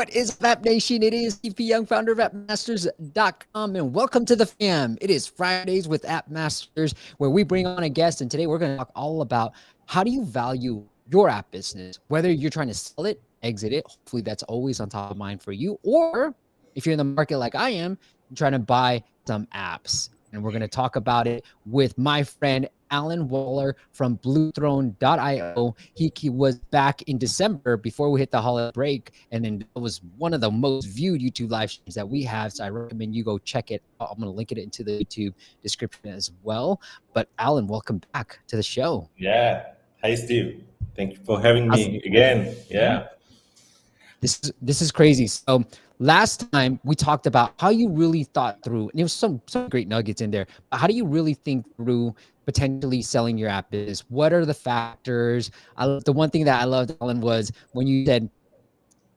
What is App Nation? It is CP Young, founder of appmasters.com, and welcome to the fam. It is Fridays with App Masters, where we bring on a guest, and today we're going to talk all about how do you value your app business, whether you're trying to sell it, exit it. Hopefully that's always on top of mind for you, or if you're in the market like I am, you're trying to buy some apps. And we're going to talk about it with my friend Alan Waller from bluethrone.io. He was back in December before we hit the holiday break, and then it was one of the most viewed YouTube live streams that we have. So I recommend you go check it out. I'm going to link it into the YouTube description as well. But Alan, welcome back to the show. Yeah. Hi, Steve. Thank you for having me again. Yeah. This is crazy. So last time we talked about how you really thought through, and there was some great nuggets in there, but how do you really think through potentially selling your app business? What are the factors? The one thing that I loved, Alan, was when you said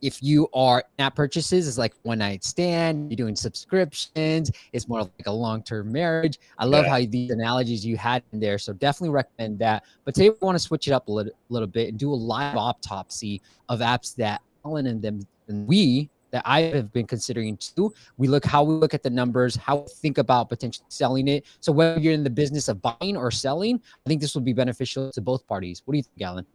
if you are app purchases, it's like one night stand, you're doing subscriptions, it's more like a long-term marriage. I love how these analogies you had in there. So definitely recommend that. But today we want to switch it up a little bit and do a live autopsy of apps that Alan and them and we that I have been considering too. How we look at the numbers, how we think about potentially selling it. So whether you're in the business of buying or selling, I think this will be beneficial to both parties. What do you think, Alan?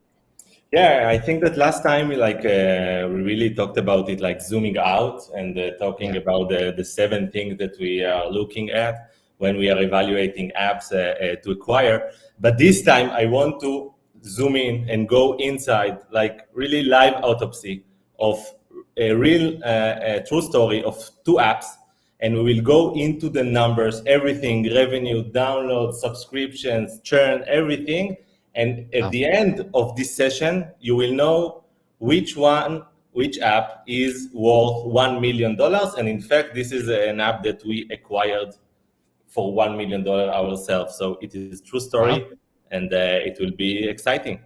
Yeah, I think that last time we really talked about it, like zooming out and talking about the 7 things that we are looking at when we are evaluating apps to acquire. But this time I want to zoom in and go inside, like really live autopsy of a real true story of 2 apps. And we will go into the numbers, everything, revenue, downloads, subscriptions, churn, everything. And at the end of this session, you will know which app is worth $1 million. And in fact, this is an app that we acquired for $1 million ourselves. So it is a true story, and it will be exciting.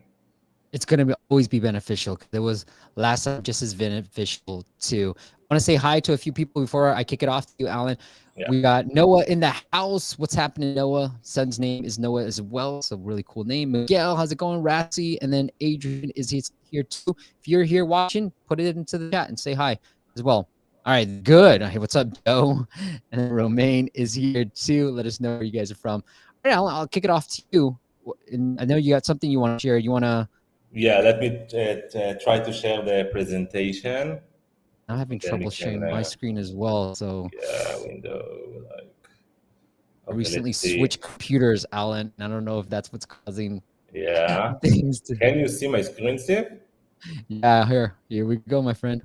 It's going to always be beneficial. It was last time just as beneficial too. I want to say hi to a few people before I kick it off to you, Alan. Yeah. We got Noah in the house. What's happening, Noah? Son's name is Noah as well. So really cool name. Miguel, how's it going? Ratsy, and then Adrian is here too. If you're here watching, put it into the chat and say hi as well. All right, good. Hey, what's up, Joe? And then Romaine is here too. Let us know where you guys are from. All right, Alan, I'll kick it off to you. And I know you got something you want to share. You want to... Yeah, let me try to share the presentation. I'm having trouble sharing my screen as well. So yeah, window like. I recently switched computers, Alan. I don't know if that's what's causing things to. Can you see my screen, Steve? Yeah, here we go, my friend.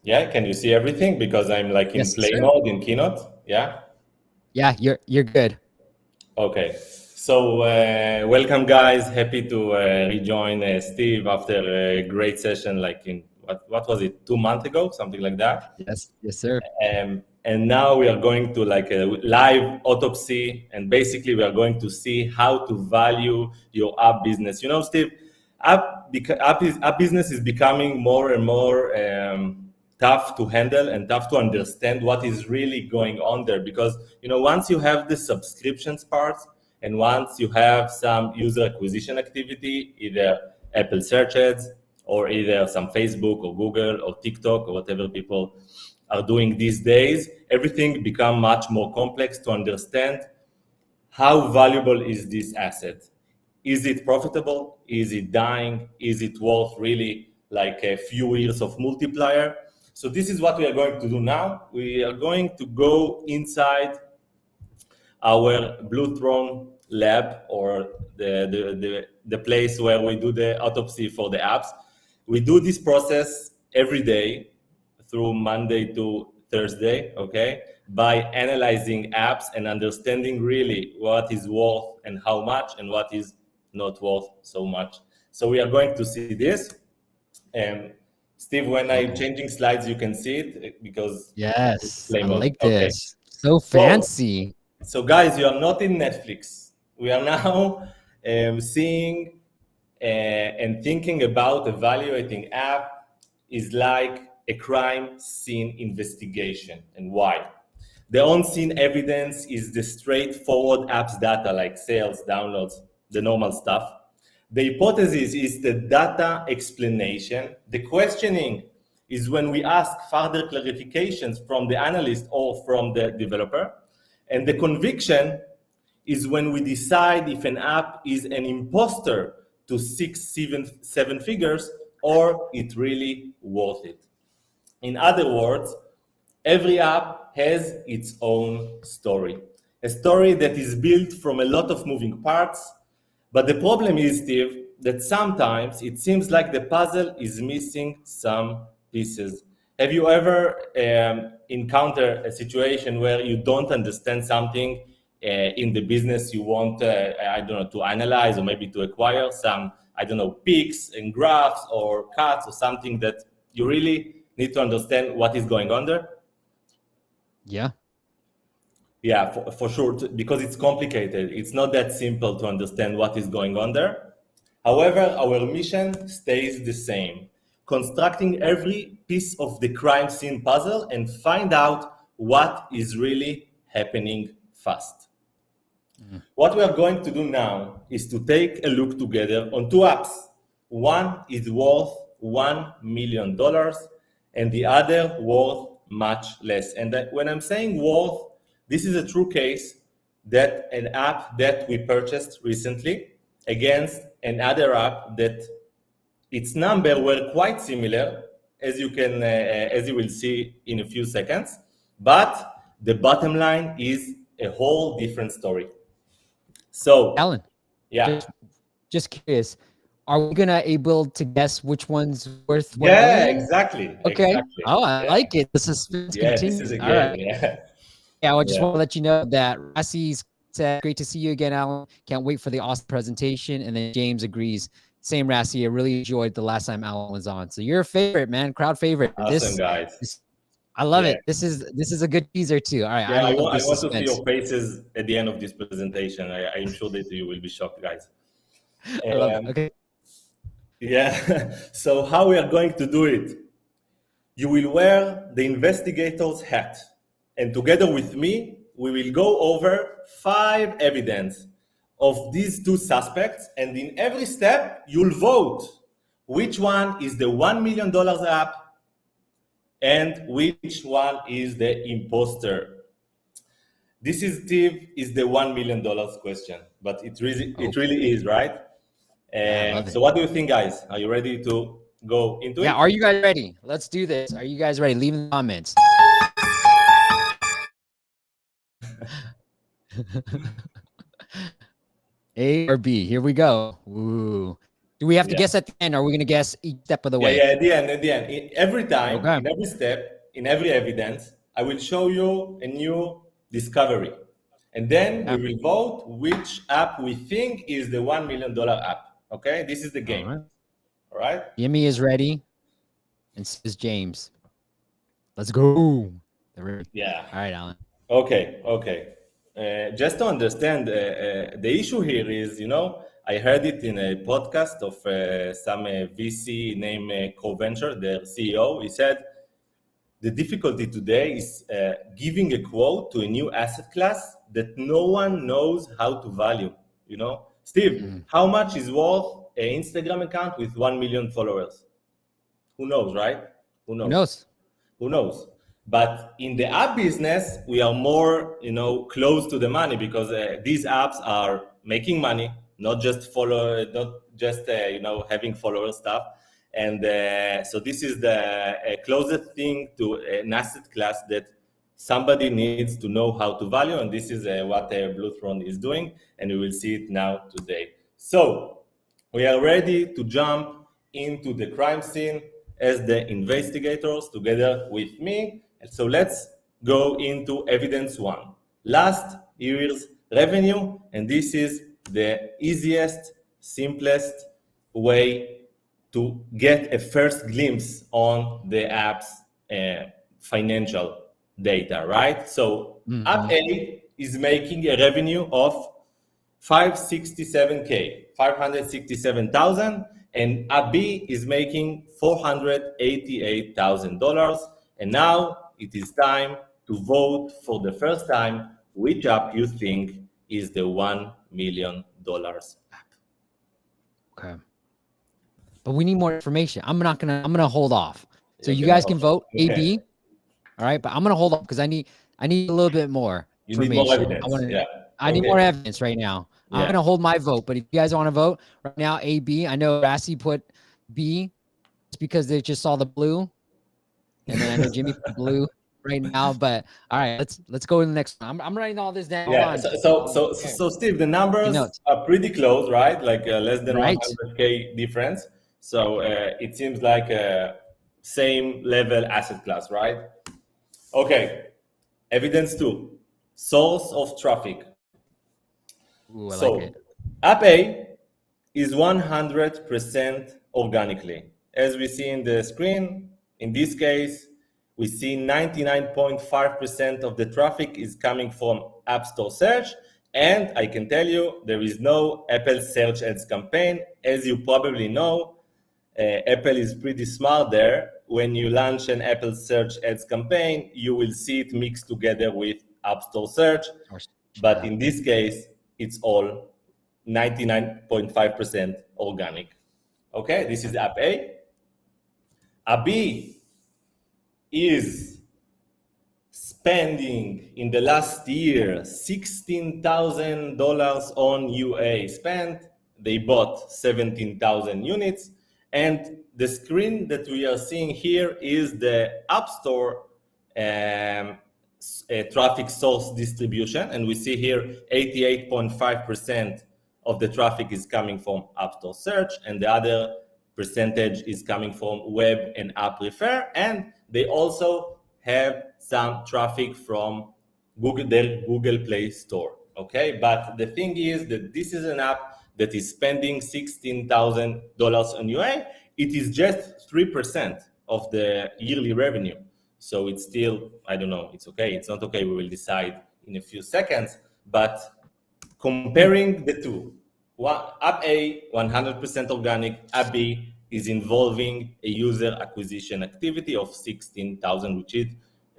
Yeah, can you see everything? Because I'm like in play mode in Keynote. Yeah. Yeah, you're good. Okay. So welcome, guys. Happy to rejoin Steve after a great session, like in what was it, 2 months ago, something like that. Yes, sir. And now we are going to like a live autopsy, and basically we are going to see how to value your app business. You know, Steve, app business is becoming more and more tough to handle and tough to understand what is really going on there, because once you have the subscriptions parts. And once you have some user acquisition activity, either Apple search ads or either some Facebook or Google or TikTok or whatever people are doing these days, everything becomes much more complex to understand. How valuable is this asset? Is it profitable? Is it dying? Is it worth really like a few years of multiplier? So this is what we are going to do now. We are going to go inside our Bluethrone lab, or the place where we do the autopsy for the apps. We do this process every day through Monday to Thursday, okay, by analyzing apps and understanding really what is worth and how much and what is not worth so much. So we are going to see this. Steve, when I'm changing slides, you can see it because yes, I like this. So fancy. So guys, you are not in Netflix. We are now seeing and thinking about evaluating app is like a crime scene investigation. And why? The on-scene evidence is the straightforward apps data like sales, downloads, the normal stuff. The hypothesis is the data explanation. The questioning is when we ask further clarifications from the analyst or from the developer. And the conviction is when we decide if an app is an imposter to 6, 7 figures or it really worth it. In other words, every app has its own story, a story that is built from a lot of moving parts. But the problem is, Steve, that sometimes it seems like the puzzle is missing some pieces. Have you ever encountered a situation where you don't understand something in the business you want, I don't know, to analyze or maybe to acquire some, I don't know, peaks and graphs or cuts or something that you really need to understand what is going on there? Yeah. Yeah, for sure, because it's complicated. It's not that simple to understand what is going on there. However, our mission stays the same, constructing every piece of the crime scene puzzle and find out what is really happening fast. What we are going to do now is to take a look together on two apps. One is worth $1 million and the other worth much less. And when I'm saying worth, this is a true case that an app that we purchased recently against another app that its number were quite similar, as you will see in a few seconds. But the bottom line is a whole different story. So, Alan, yeah. just curious, are we gonna able to guess which one's worth 1 Yeah, million? exactly. Okay. Exactly. Oh, I Yeah. like it. The suspense Yeah, this continues. is a All game. right. Yeah. Yeah, I just Yeah. want to let you know that Rassi's said, great to see you again, Alan. Can't wait for the awesome presentation. And then James agrees. Same, Rassi. I really enjoyed the last time Alan was on. So you're a favorite, man. Crowd favorite. Awesome, guys. I love Yeah. it. This is a good teaser too. All right. Yeah, I love want this to see suspense. your faces at the end of this presentation. I'm sure that you will be shocked, guys. I love it. Okay. Yeah. So how we are going to do it? You will wear the investigator's hat, and together with me, we will go over 5 evidence of these 2 suspects, and in every step, you'll vote which one is the $1 million app and which one is the imposter. This is, Steve, is the $1 million question, but it really is, right? Yeah, I love it. So what do you think, guys? Are you ready to go into it? Yeah, are you guys ready? Let's do this. Are you guys ready? Leave in the comments. A or B? Here we go. Ooh. Do we have to guess at the end? Or are we going to guess each step of the way? Yeah, at the end. Every time, Okay. in every step, in every evidence, I will show you a new discovery. And then we will vote which app we think is the $1 million app. Okay? This is the game. All right? Jimmy is ready. And so is James. Let's go. Yeah. All right, Alan. Okay. Just to understand, the issue here is, I heard it in a podcast of some VC named CoVenture, their CEO. He said, the difficulty today is giving a quote to a new asset class that no one knows how to value. Steve, how much is worth an Instagram account with 1 million followers? Who knows, right? Who knows? But in the app business, we are more, close to the money because these apps are making money, not just having follower stuff. And so this is the closest thing to an asset class that somebody needs to know how to value. And this is what Bluethrone is doing. And we will see it now today. So we are ready to jump into the crime scene as the investigators together with me. And so let's go into evidence 1. Last year's revenue. And this is the easiest, simplest way to get a first glimpse on the app's financial data, right? So app A is making a revenue of 567,000, and app B is making $488,000. And now it is time to vote for the first time which app you think is the $1 million app. Okay. But we need more information. I'm gonna hold off. So You're you gonna guys hold can on. vote Okay. AB. All right. But I'm gonna hold off because I need a little bit more You need more information. evidence. Yeah. I need more evidence right now. I'm Yeah. gonna hold my vote. But if you guys want to vote right now, AB. I know Rassi put B. It's because they just saw the blue. And then I know Jimmy put blue right now. But all right, let's go to the next one. I'm writing all this down. Hold Yeah. on. So Steve, the Take numbers notes. are pretty close, right? Like less than Right. 100K difference. So it seems like same level asset class, right? Okay. Evidence 2, source of traffic. Ooh, I like So it. App A is 100% organically. As we see in the screen, in this case, we see 99.5% of the traffic is coming from App Store search. And I can tell you, there is no Apple search ads campaign. As you probably know, Apple is pretty smart there. When you launch an Apple search ads campaign, you will see it mixed together with App Store search. But in this case, it's all 99.5% organic. Okay, this is App A. App B is spending in the last year $16,000 on UA spent. They bought 17,000 units. And the screen that we are seeing here is the App Store traffic source distribution. And we see here 88.5% of the traffic is coming from App Store search, and the other percentage is coming from web and app refer. And they also have some traffic from their Google Play Store. Okay, but the thing is that this is an app that is spending $16,000 on UA. It is just 3% of the yearly revenue. So it's still, I don't know, it's okay, it's not okay, we will decide in a few seconds. But comparing the two, App A, 100% organic, App B is involving a user acquisition activity of 16,000, which is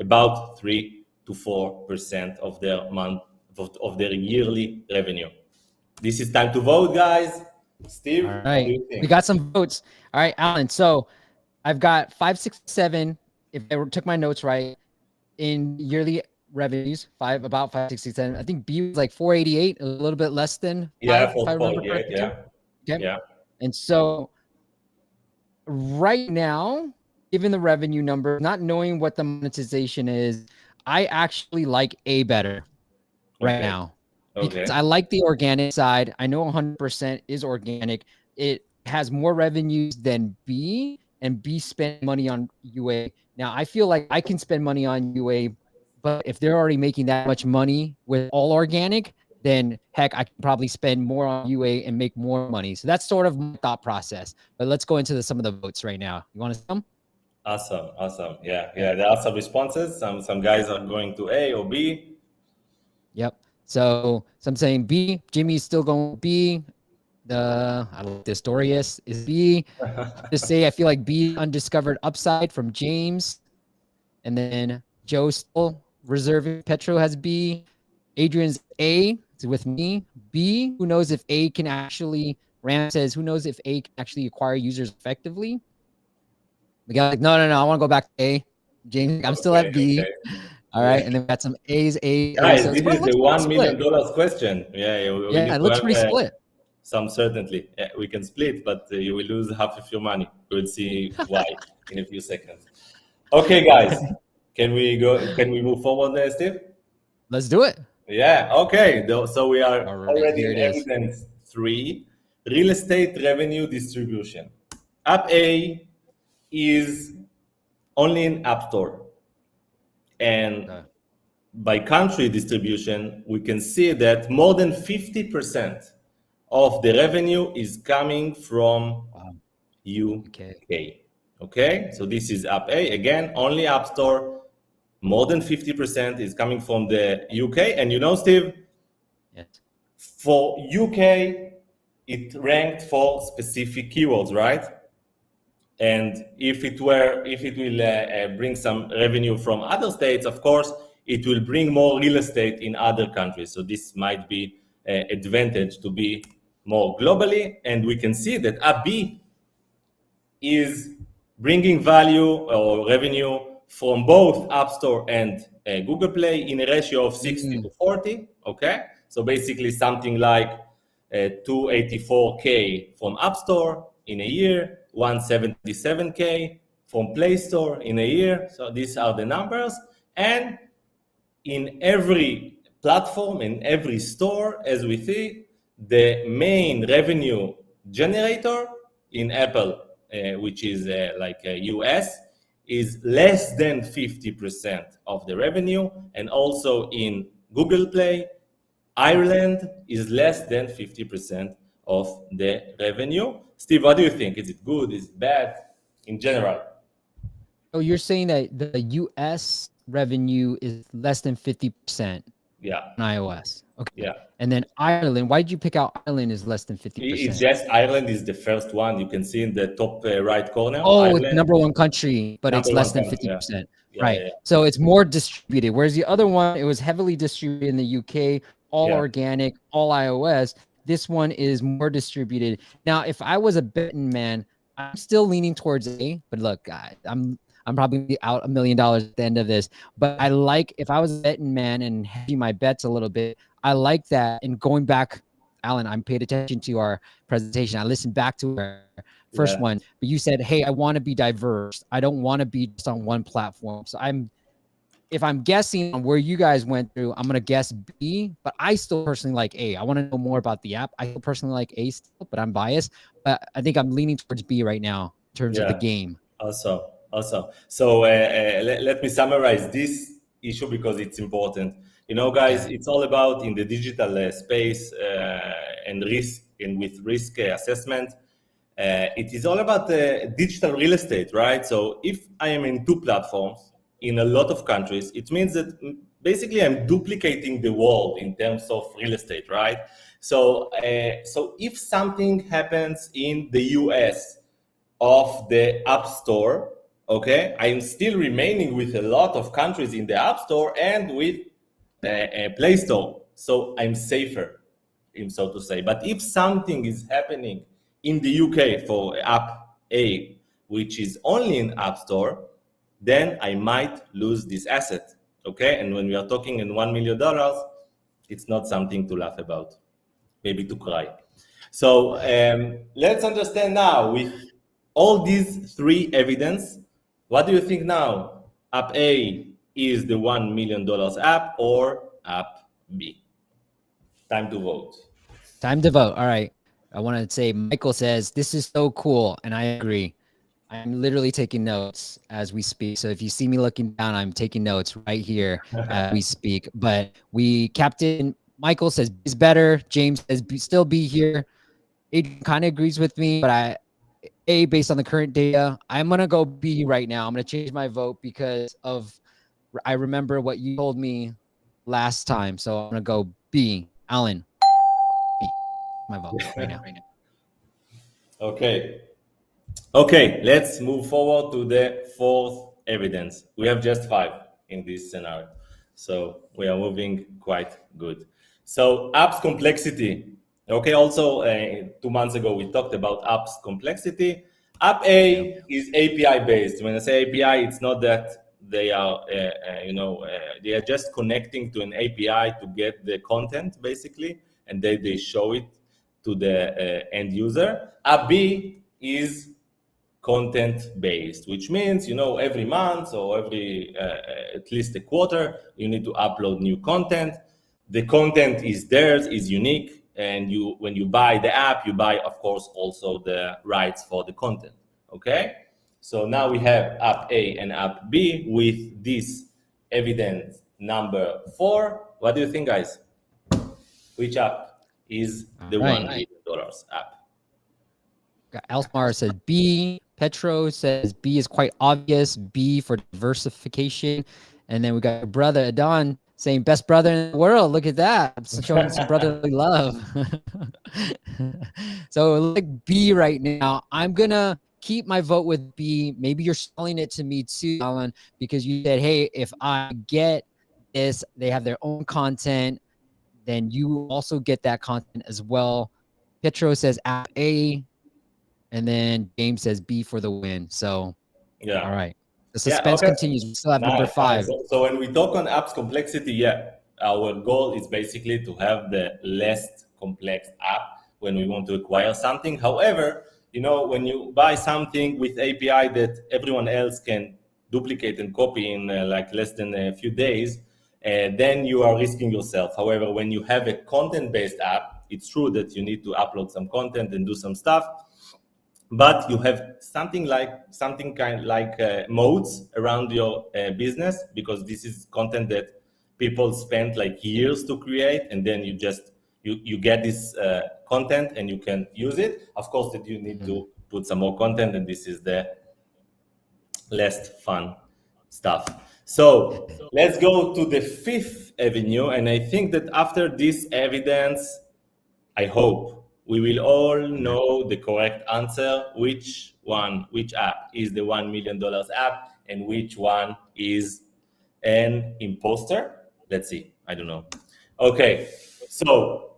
about 3 to 4% of their yearly revenue. This is time to vote, guys. Steve, All what do right. you think? We got some votes. All right, Alan. So I've got 5, 6, 7. If I took my notes right, in yearly revenues, about 5, 6, 7. I think B was like 488, a little bit less than 5, if I remember correctly. Yeah. Okay. Yeah. And so right now, given the revenue number, not knowing what the monetization is, I actually like A better right now. Because I like the organic side. I know 100% is organic. It has more revenues than B, and B spent money on UA. Now, I feel like I can spend money on UA, but if they're already making that much money with all organic, then heck, I can probably spend more on UA and make more money. So that's sort of my thought process. But let's go into some of the votes right now. You want to see them? Awesome. Yeah. There are some responses. Some guys are going to A or B. Yep. So I'm saying B. Jimmy's still going B. I like this. Dorius is B. Just say I feel like B, undiscovered upside from James. And then Joe still reserving. Petro has B. Adrian's A. It's with me. B. Who knows if A can actually, Ram says, who knows if A can actually acquire users effectively? The guy like, no. I want to go back to A. James, I'm still at B. Okay. All right. And then we got some A's, A. Guys, So this is the $1 million question. Yeah, we need it to looks have pretty split. some certainty. Yeah, we can split, but you will lose half of your money. We'll see why in a few seconds. Okay, guys, can we move forward there, Steve? Let's do it. Yeah. Okay. So we are All right, already here in it is. evidence 3, real estate revenue distribution. App A is only in App Store, and by country distribution, we can see that more than 50% of the revenue is coming from UK. Okay, so this is App A. Again, only App Store. More than 50% is coming from the UK. And you know, Steve, yes, for UK, it ranked for specific keywords, right? And if it will bring some revenue from other states, of course, it will bring more real estate in other countries. So this might be an advantage to be more globally, and we can see that app B is bringing value or revenue from both App Store and Google Play in a ratio of 60 to 40. Okay, so basically something like 284K from App Store in a year, 177K from Play Store in a year. So these are the numbers, and in every platform, in every store, as we see, the main revenue generator in Apple, which is like US, is less than 50% of the revenue. And also in Google Play, Ireland is less than 50% of the revenue. Steve, what do you think? Is it good? Is it bad in general? So you're saying that the US revenue is less than 50% Yeah. on iOS. Okay. Yeah. And then Ireland, why did you pick out Ireland is less than 50%? It's just Ireland is the first one. You can see in the top right corner. Oh, it's Ireland, number one country, but it's number less one than country. Yeah. 50%. Yeah, Right. yeah, So it's more distributed. Whereas the other one, it was heavily distributed in the UK, all yeah. organic, all iOS. This one is more distributed. Now, if I was a betting man, I'm still leaning towards A, but look, guys, I'm probably out $1 million at the end of this. But I like, if I was a betting man and hedging my bets a little bit, I like that. And going back, Alan, I paid attention to our presentation. I listened back to our first Yeah. one, but you said, hey, I want to be diverse. I don't want to be just on one platform. So if I'm guessing on where you guys went through, I'm going to guess B, but I still personally like A. I want to know more about the app. I still personally like A still, but I'm biased. But I think I'm leaning towards B right now in terms of the Yeah. game. Awesome. Awesome. So let me summarize this issue because it's important. You know, guys, it's all about in the digital space and risk and with risk assessment. It is all about digital real estate, right? So if I am in two platforms in a lot of countries, it means that basically I'm duplicating the world in terms of real estate, right? So, so if something happens in the US of the App Store, okay, I'm still remaining with a lot of countries in the App Store and with a Play Store, so I'm safer, so to say. But if something is happening in the UK for App A, which is only in App Store, then I might lose this asset, okay? And when we are talking in $1 million, it's not something to laugh about, maybe to cry. So let's understand now with all these three evidence, what do you think now? App A is the $1 million app or app B? Time to vote. Time to vote. All right. I want to say Michael says, this is so cool. And I agree. I'm literally taking notes as we speak. So if you see me looking down, I'm taking notes right here as we speak. But Captain Michael says is better. James says still be here. Adrian kind of agrees with me, but based on the current data, I'm gonna go B right now. I'm gonna change my vote because I remember what you told me last time. So I'm gonna go B. Alan, B. My vote right now. Okay. Okay, let's move forward to the fourth evidence. We have just five in this scenario. So we are moving quite good. So apps complexity. Okay, also 2 months ago we talked about apps complexity. App A is API based. When I say API, it's not that they are, they are just connecting to an API to get the content basically, and they show it to the end user. App B is content based, which means every month or every at least a quarter you need to upload new content. The content is theirs, is unique, and when you buy the app, you buy of course also the rights for the content. Okay, so now we have app A and app B with this evidence number 4. What do you think, guys? Which app is the $1 million app? Elsmar says B. Petro says B is quite obvious. B for diversification. And then we got your brother Adon saying best brother in the world. Look at that. I'm showing some brotherly love. So like B right now. I'm going to keep my vote with B. Maybe you're selling it to me too, Alan, because you said, hey, if I get this, they have their own content, then you also get that content as well. Pietro says app A, and then James says B for the win. So, all Yeah. right. The Yeah. suspense Okay. continues. We still have number Nice. Nice. 5. So when we talk on apps complexity, yeah, our goal is basically to have the less complex app when we want to acquire something. However, when you buy something with API that everyone else can duplicate and copy in like less than a few days, then you are risking yourself. However, when you have a content-based app, it's true that you need to upload some content and do some stuff, but you have something kind like modes around your business, because this is content that people spend like years to create, and then you get this content and you can use it. Of course that you need to put some more content, and this is the less fun stuff. So let's go to the fifth avenue, and I think that after this evidence, I hope we will all know the correct answer, which app is the $1 million app and which one is an imposter. Let's see. I don't know. Okay. So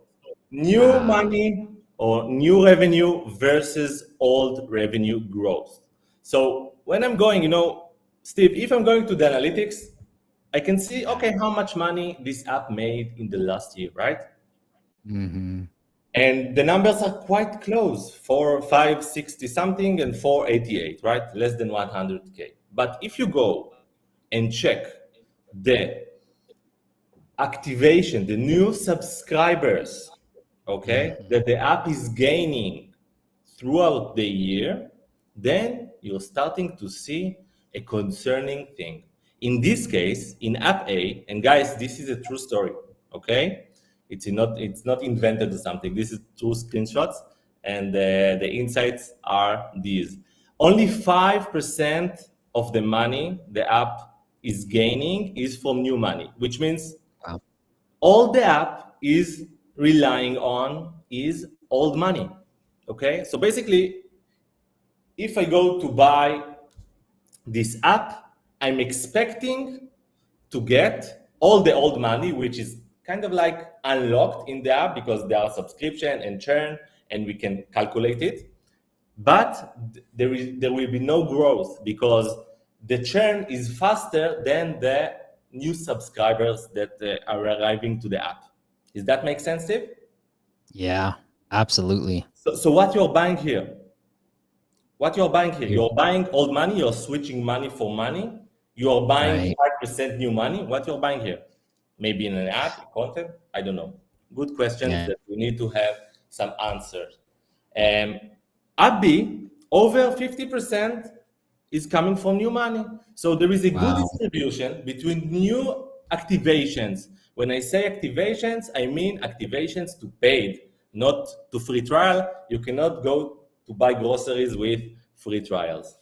new money or new revenue versus old revenue growth. So when I'm going, Steve, if I'm going to the analytics, I can see, okay, how much money this app made in the last year, right? Mm-hmm. And the numbers are quite close, 560 something and 488, right? Less than 100K. But if you go and check the activation, the new subscribers, okay, that the app is gaining throughout the year, then you're starting to see a concerning thing. In this case, in app A, and guys, this is a true story, okay? It's not invented or something. This is true screenshots, and the insights are these. Only 5% of the money the app is gaining is from new money, which means Wow. all the app is relying on is old money. Okay, so basically, if I go to buy this app, I'm expecting to get all the old money, which is kind of like unlocked in the app because there are subscription and churn, and we can calculate it. But there will be no growth because the churn is faster than the new subscribers that are arriving to the app. Does that make sense, Steve? Yeah, absolutely. So what you're buying here? What you're buying here? You're You're buying old money. You're switching money for money. You're buying right. 5% new money. What you're buying here? Maybe in an app, content. I don't know. Good questions Yeah. that we need to have some answers. App B, over 50% is coming from new money. So there is a good Wow. distribution between new activations. When I say activations, I mean activations to paid, not to free trial. You cannot go to buy groceries with free trials.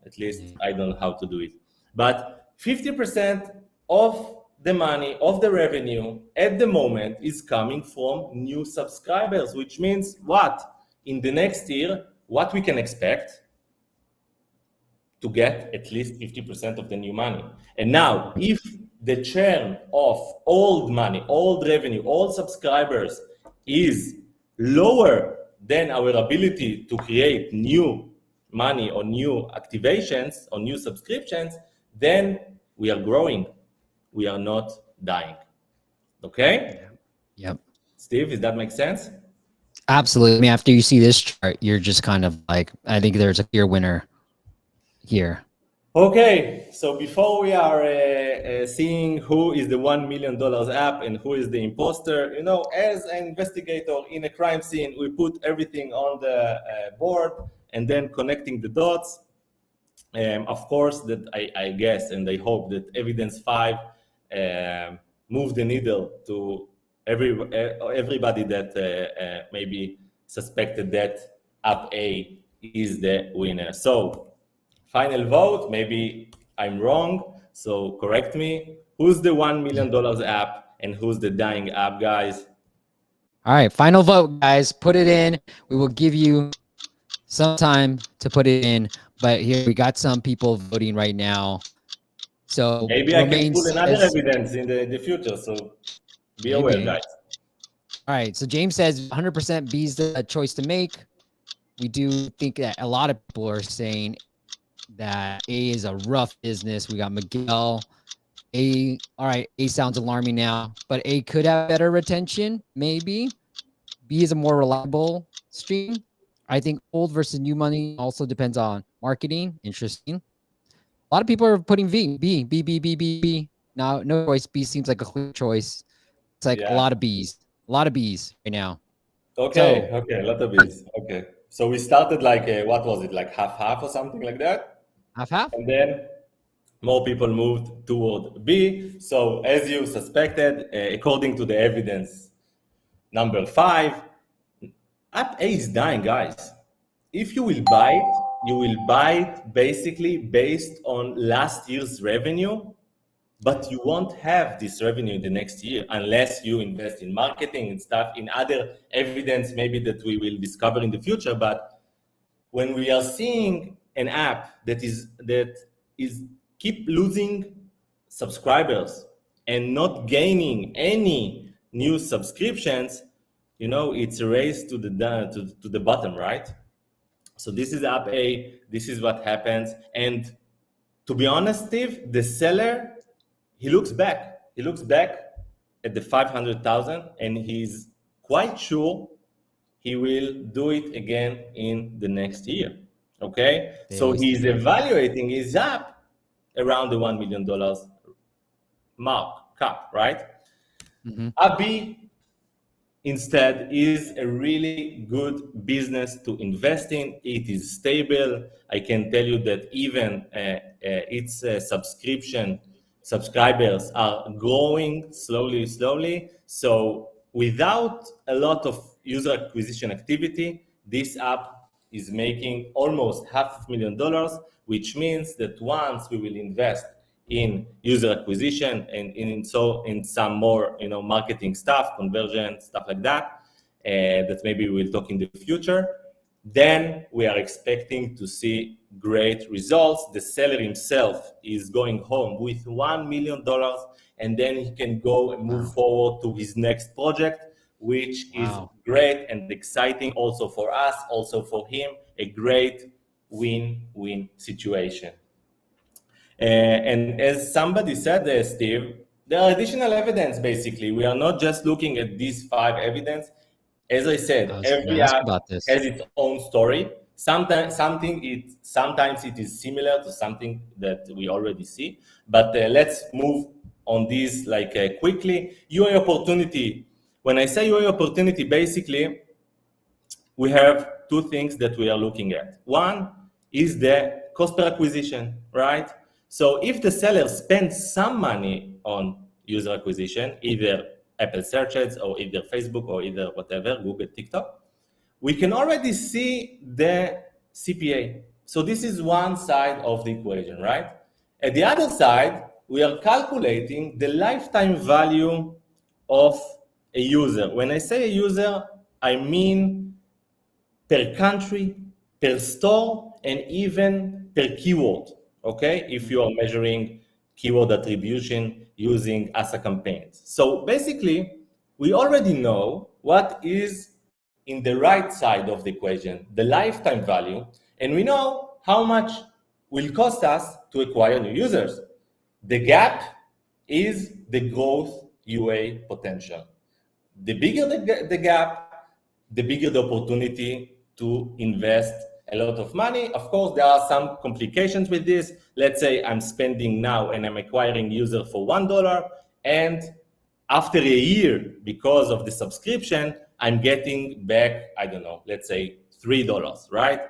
At least I don't know how to do it. But 50% of the money, of the revenue at the moment is coming from new subscribers, which means what? In the next year, what we can expect to get at least 50% of the new money. And now, if the churn of old money, old revenue, old subscribers is lower than our ability to create new money or new activations or new subscriptions, then we are growing. We are not dying. Okay? Yeah. Yep. Steve, does that make sense? Absolutely. I mean, after you see this chart, you're just kind of like, I think there's a clear winner here. Okay, so before we are seeing who is the $1 million app and who is the imposter, as an investigator in a crime scene, we put everything on the board and then connecting the dots. Of course, that I guess and I hope that evidence 5 move the needle to everybody that maybe suspected that app A is the winner. So final vote, maybe I'm wrong, so correct me. Who's the $1 million app and who's the dying app, guys? All right. Final vote, guys. Put it in. We will give you some time to put it in. But here we got some people voting right now. So Maybe I can Romain pull another says, evidence in the future, so be aware, maybe. guys. All right. So James says 100% B is the choice to make. We do think that a lot of people are saying that A is a rough business. We got Miguel. A, all right, A sounds alarming now, but A could have better retention, maybe. B is a more reliable stream. I think old versus new money also depends on marketing. Interesting. A lot of people are putting V, B, B, B, B, B, B. Now, no choice. B seems like a clear choice. It's like a Yeah. lot of B's, a lot of B's right now. Okay. So, Okay. A lot of bees. Okay. So we started like what was it, like half or something like that, half half. and then more people moved toward B. So as you suspected, according to the evidence, number 5, app A is dying, guys. If you will buy it, you will buy it basically based on last year's revenue, but you won't have this revenue in the next year unless you invest in marketing and stuff, in other evidence maybe that we will discover in the future. But when we are seeing an app that is keep losing subscribers and not gaining any new subscriptions, it's a race to the bottom, right? So this is app A. This is what happens. And to be honest, Steve, the seller, he looks back. He looks back at the 500,000, and he's quite sure he will do it again in the next year. Okay, They so always he's do. evaluating his app around the $1 million mark cap, right? Mm-hmm. Abi instead is a really good business to invest in. It is stable. I can tell you that even its subscribers are growing slowly. So without a lot of user acquisition activity, this app is making almost $500,000, which means that once we will invest in user acquisition and in some more marketing stuff, conversion stuff like that, that maybe we'll talk in the future, then we are expecting to see great results. The seller himself is going home with $1 million, and then he can go and move Wow. forward to his next project, which is Wow. great and exciting also for us, also for him, a great win-win situation. And as somebody said there, Steve, there are additional evidence basically. We are not just looking at these 5 evidence. As I I said, was going to every ask app about this. has its own story. Sometimes it is similar to something that we already see. But let's move on these quickly. UA opportunity. When I say UA opportunity, basically we have 2 things that we are looking at. One is the cost per acquisition, right? So if the seller spends some money on user acquisition, either Apple search ads or either Facebook or either whatever, Google, TikTok, we can already see the CPA. So this is one side of the equation, right? At the other side, we are calculating the lifetime value of a user. When I say a user, I mean per country, per store, and even per keyword, okay? If you are measuring keyword attribution using ASA campaigns. So basically, we already know what is in the right side of the equation, the lifetime value, and we know how much will cost us to acquire new users. The gap is the growth UA potential. The bigger the gap, the bigger the opportunity to invest a lot of money. Of course, there are some complications with this. Let's say I'm spending now and I'm acquiring user for $1, and after a year, because of the subscription, I'm getting back, I don't know, let's say $3, right?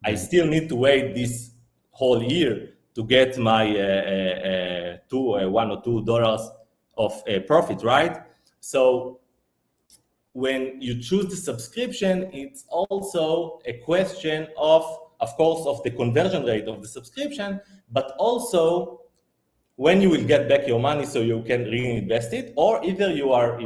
I Right. still need to wait this whole year to get my $1 or $2 of profit, right? So when you choose the subscription, it's also a question of course, of the conversion rate of the subscription, but also when you will get back your money so you can reinvest it, or either you are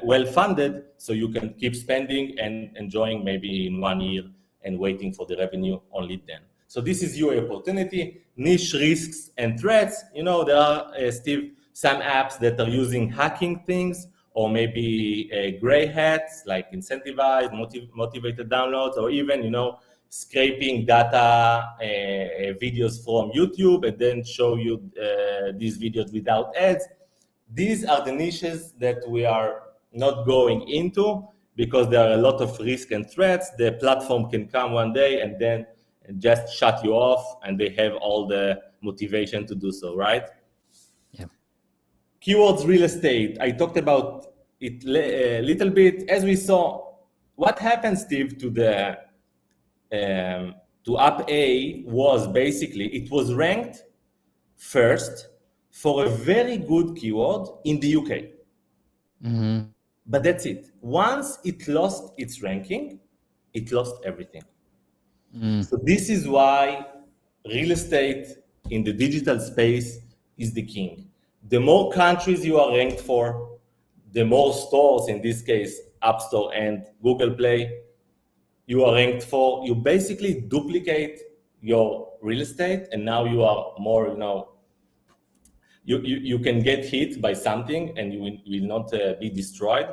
well funded so you can keep spending and enjoying maybe in 1 year and waiting for the revenue only then. So this is your opportunity. Niche risks and threats. There are, Steve, some apps that are using hacking things, or maybe gray hats, like incentivized, motivated downloads, or even, scraping data videos from YouTube and then show you these videos without ads. These are the niches that we are not going into because there are a lot of risk and threats. The platform can come one day and then just shut you off, and they have all the motivation to do so, right? Yeah. Keywords real estate. I talked about it a little bit. As we saw, what happened, Steve, to app A was basically it was ranked first for a very good keyword in the UK. Mm-hmm. But that's it. Once it lost its ranking, it lost everything. So this is why real estate in the digital space is the king. The more countries you are ranked for, the more stores, in this case, App Store and Google Play, you are ranked for. You basically duplicate your real estate, and now you are more, you can get hit by something and you will not be destroyed.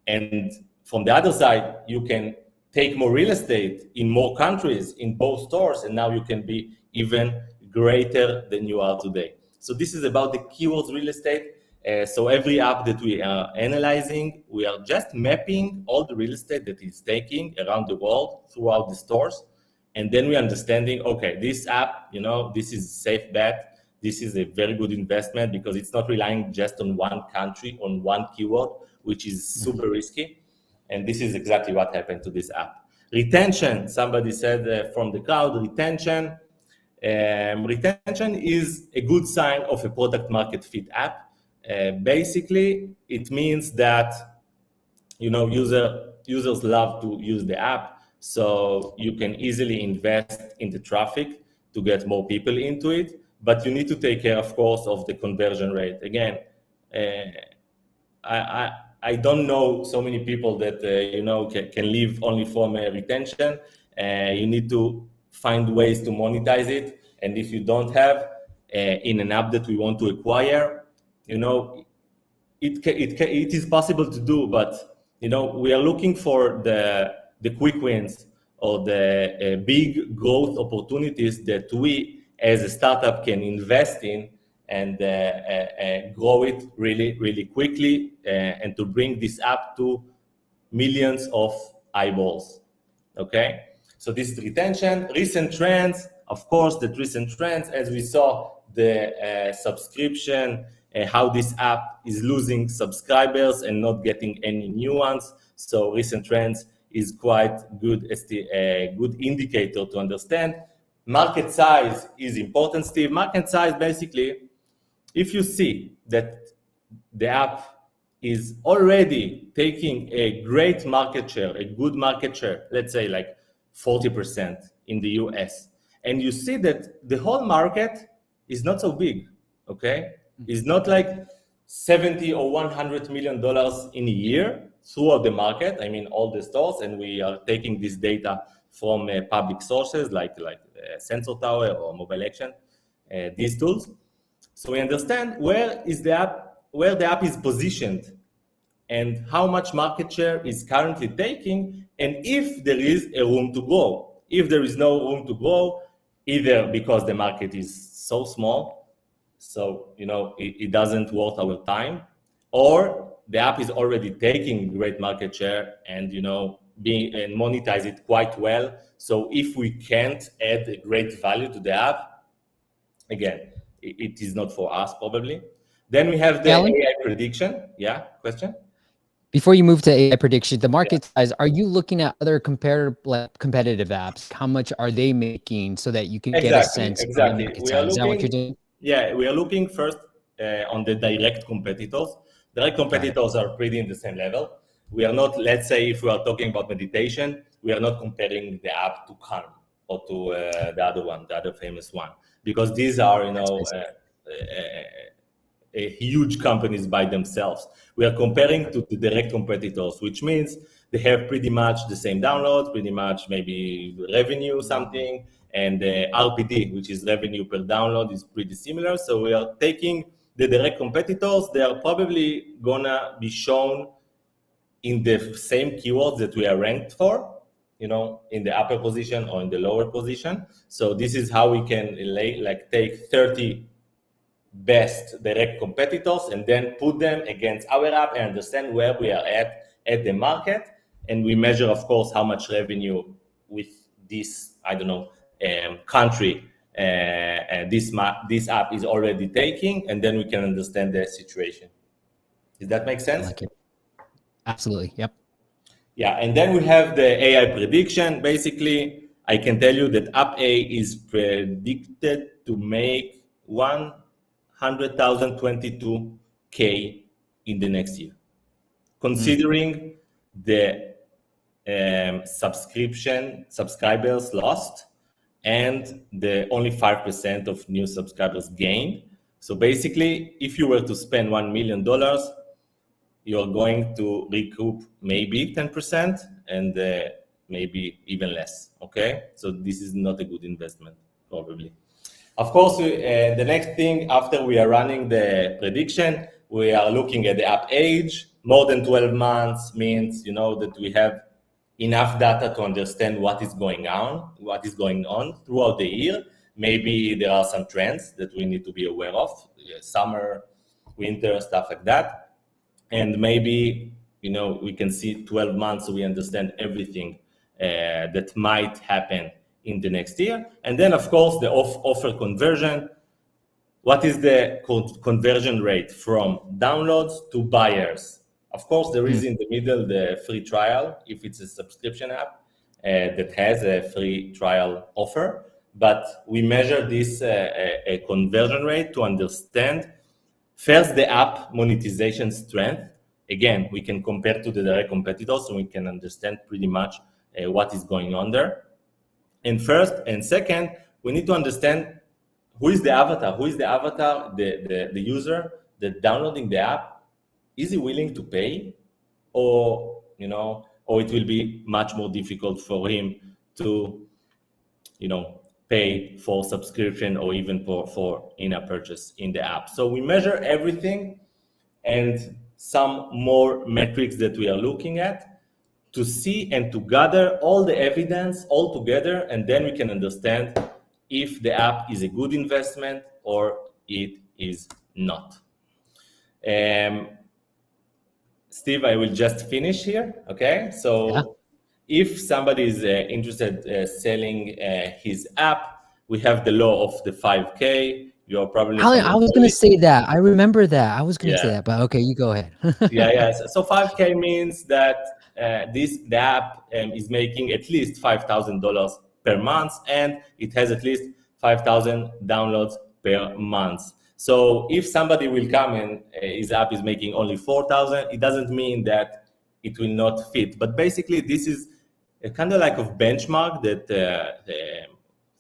And from the other side, you can take more real estate in more countries, in both stores, and now you can be even greater than you are today. So this is about the keywords real estate. So every app that we are analyzing, we are just mapping all the real estate that is taking around the world throughout the stores. And then we're understanding, okay, this app, this is a safe bet. This is a very good investment because it's not relying just on one country, on one keyword, which is super risky. And this is exactly what happened to this app. Retention, somebody said from the crowd, retention is a good sign of a product market fit app. Basically, it means that users love to use the app, so you can easily invest in the traffic to get more people into it. But you need to take care, of course, of the conversion rate. Again, I don't know so many people that can live only from retention. You need to find ways to monetize it, and if you don't have in an app that we want to acquire, it is possible to do, but we are looking for the quick wins or the big growth opportunities that we as a startup can invest in and grow it really, really quickly and to bring this app to millions of eyeballs. Okay, so this is retention. Recent trends, of course, the recent trends, as we saw, the subscription, how this app is losing subscribers and not getting any new ones. So recent trends is quite good as a good indicator to understand. Market size is important, Steve. Market size, basically, if you see that the app is already taking a great market share, a good market share, let's say like 40% in the US, and you see that the whole market is not so big, okay? It's not like 70 or $100 million in a year throughout the market. I mean, all the stores, and we are taking this data from public sources like Sensor Tower or Mobile Action, these tools. So we understand where the app is positioned and how much market share is currently taking, and if there is a room to grow. If there is no room to grow, either because the market is so small, so it doesn't worth our time, or the app is already taking great market share and and monetize it quite well. So if we can't add a great value to the app, again, it is not for us probably. Then we have the Alan? AI prediction. Yeah, question? Before you move to AI prediction, the market size, are you looking at other competitive apps? How much are they making so that you can get a sense of the market size? Is that what you're doing? Yeah, we are looking first on the direct competitors. Direct competitors are pretty in the same level. We are not, let's say, if we are talking about meditation, we are not comparing the app to Calm or to the other one, the other famous one, because these are, huge companies by themselves. We are comparing to the direct competitors, which means they have pretty much the same downloads, pretty much maybe revenue something, and RPD, which is revenue per download, is pretty similar. So we are taking the direct competitors, they are probably gonna be shown in the same keywords that we are ranked for, in the upper position or in the lower position. So this is how we can take 30 best direct competitors and then put them against our app and understand where we are at the market. And we measure, of course, how much revenue with this, country this app is already taking, and then we can understand the situation. Does that make sense? I like it. Absolutely. Yep. Yeah, and then we have the AI prediction. Basically, I can tell you that App A is predicted to make 122K in the next year, considering the subscribers lost and the only 5% of new subscribers gained. So basically, if you were to spend $1 million, you're going to recoup maybe 10% and maybe even less, okay? So this is not a good investment, probably. Of course, the next thing after we are running the prediction, we are looking at the app age. More than 12 months means, that we have enough data to understand what is going on throughout the year. Maybe there are some trends that we need to be aware of, summer, winter, stuff like that. And maybe, we can see 12 months so we understand everything that might happen in the next year. And then, of course, the offer conversion. What is the conversion rate from downloads to buyers? Of course, there is in the middle the free trial if it's a subscription app that has a free trial offer. But we measure this a conversion rate to understand first the app monetization strength. Again, we can compare to the direct competitors, so we can understand pretty much what is going on there. And first and second, we need to understand who is the avatar. Who is the avatar? The user that downloading the app. Is he willing to pay, or it will be much more difficult for him to, pay for subscription or even for in-app purchase in the app. So we measure everything and some more metrics that we are looking at to see and to gather all the evidence all together, and then we can understand if the app is a good investment or it is not. Steve, I will just finish here, okay? So if somebody is interested selling his app, we have the law of the 5K. You're probably I was going to say that. I remember that. I was going to say that, but okay, you go ahead. Yeah. So 5K means that the app is making at least $5,000 per month, and it has at least 5,000 downloads per month. So if somebody will come and his app is making only 4,000, it doesn't mean that it will not fit. But basically, this is a kind of like of benchmark that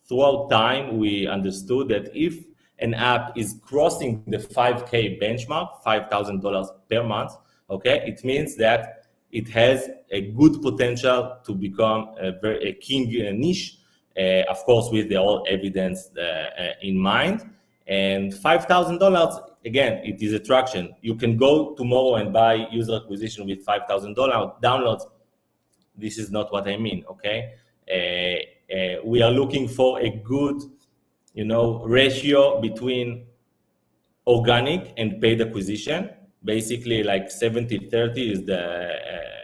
throughout time we understood that if an app is crossing the 5K benchmark, $5,000 per month, okay, it means that it has a good potential to become a king niche, of course, with the all evidence in mind. And $5,000, again, it is attraction. You can go tomorrow and buy user acquisition with $5,000 downloads. This is not what I mean, okay? We are looking for a good, ratio between organic and paid acquisition. Basically, like 70-30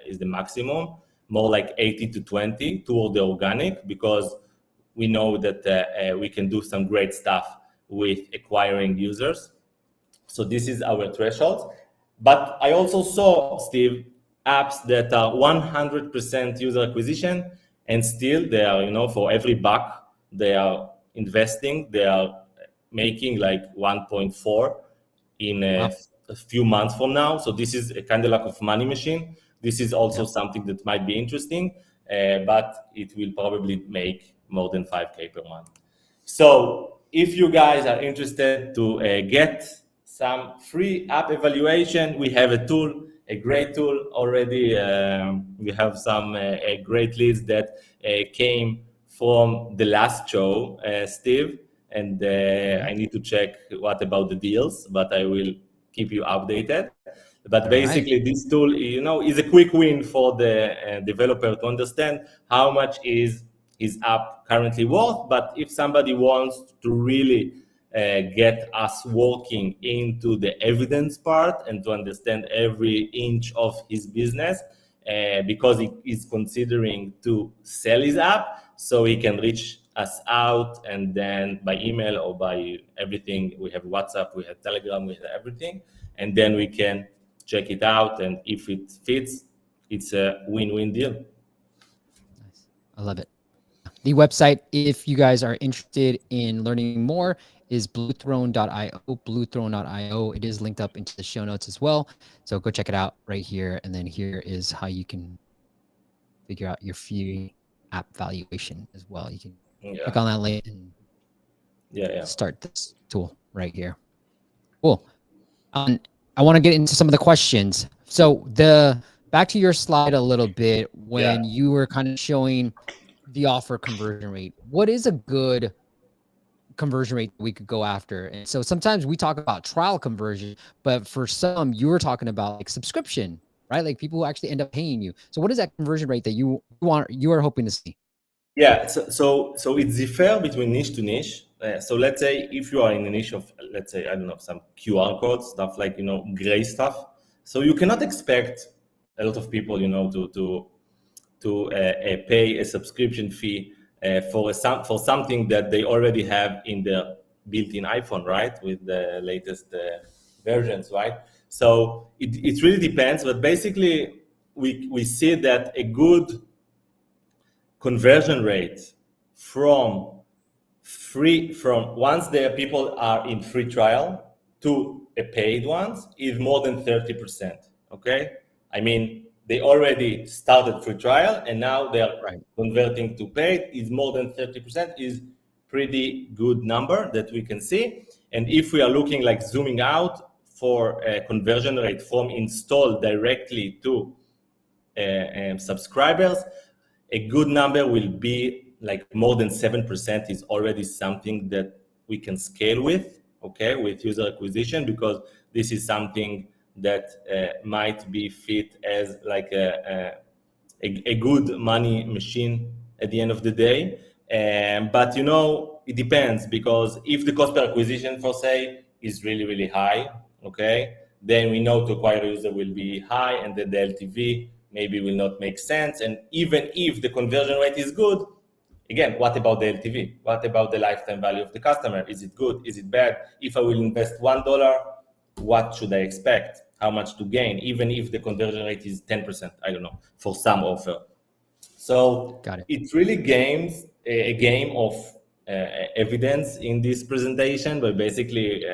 is the maximum. More like 80-20 toward the organic, because we know that we can do some great stuff with acquiring users. So this is our threshold. But I also saw, Steve, apps that are 100% user acquisition, and still they are, for every buck they are investing, they are making like 1.4 in a few months from now. So this is a kind of like of money machine. This is also something that might be interesting, but it will probably make more than 5K per month. So if you guys are interested to get some free app evaluation, we have a tool, a great tool already. We have some great leads that came from the last show, Steve. and I need to check what about the deals, but I will keep you updated. But basically, this tool, is a quick win for the developer to understand how much is his app currently worth. But if somebody wants to really get us working into the evidence part and to understand every inch of his business, because he is considering to sell his app, so he can reach us out, and then by email or by everything. We have WhatsApp, we have Telegram, we have everything, and then we can check it out, and if it fits, it's a win-win deal. Nice. I love it. The website, if you guys are interested in learning more, is bluethrone.io, bluethrone.io. It is linked up into the show notes as well. So go check it out right here. And then here is how you can figure out your free app valuation as well. You can click on that link and start this tool right here. Cool. I want to get into some of the questions. So back to your slide a little bit when you were kind of showing the offer conversion rate. What is a good conversion rate that we could go after? And so sometimes we talk about trial conversion, but for some, you were talking about like subscription, right? Like people who actually end up paying you. So what is that conversion rate that you are hoping to see? Yeah, so it's differ between niche to niche. So let's say if you are in a niche of, let's say, I don't know, some QR codes, stuff like, gray stuff. So you cannot expect a lot of people, to pay a subscription fee for something that they already have in their built-in iPhone, right? With the latest versions, right? So it really depends, but basically we see that a good conversion rate from once the people are in free trial to a paid ones is more than 30%. Okay, I mean they already started free trial and now they are converting to paid. Is more than 30% is pretty good number that we can see. And if we are looking like zooming out for a conversion rate from install directly to subscribers, a good number will be like more than 7% is already something that we can scale with, okay, with user acquisition, because this is something that might be fit as like a good money machine at the end of the day. But it depends, because if the cost per acquisition for say is really, really high, okay, then we know to acquire a user will be high, and then the LTV maybe will not make sense. And even if the conversion rate is good, again, what about the LTV? What about the lifetime value of the customer? Is it good? Is it bad? If I will invest $1, what should I expect? How much to gain? Even if the conversion rate is 10%, I don't know, for some offer. So it's really a game of evidence in this presentation, but basically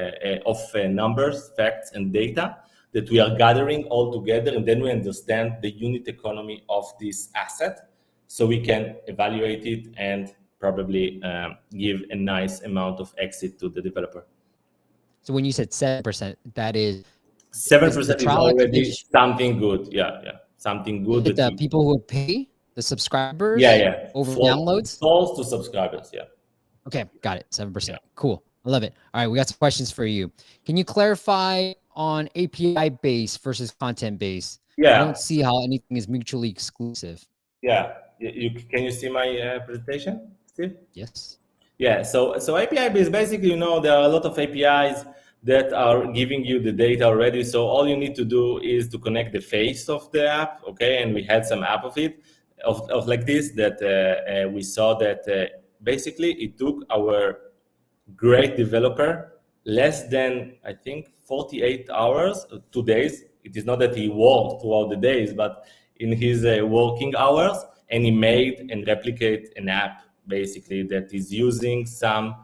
of numbers, facts, and data that we are gathering all together, and then we understand the unit economy of this asset, so we can evaluate it and probably give a nice amount of exit to the developer. So when you said 7%, that is 7% is already something good. Yeah, something good. That the people who pay, the subscribers, over downloads, installs to subscribers. Yeah. Okay, got it. 7%. Cool. I love it. All right, we got some questions for you. Can you clarify on API base versus content base? I don't see how anything is mutually exclusive. Yeah. Can you see my presentation, Steve? Yes. Yeah. So API base, basically, there are a lot of APIs that are giving you the data already. So all you need to do is to connect the face of the app. Okay. And we had some app of it, of like this, that we saw that basically it took our great developer less than, I think, 48 hours, 2 days. It is not that he worked throughout the days, but in his working hours, and he made and replicate an app basically that is using some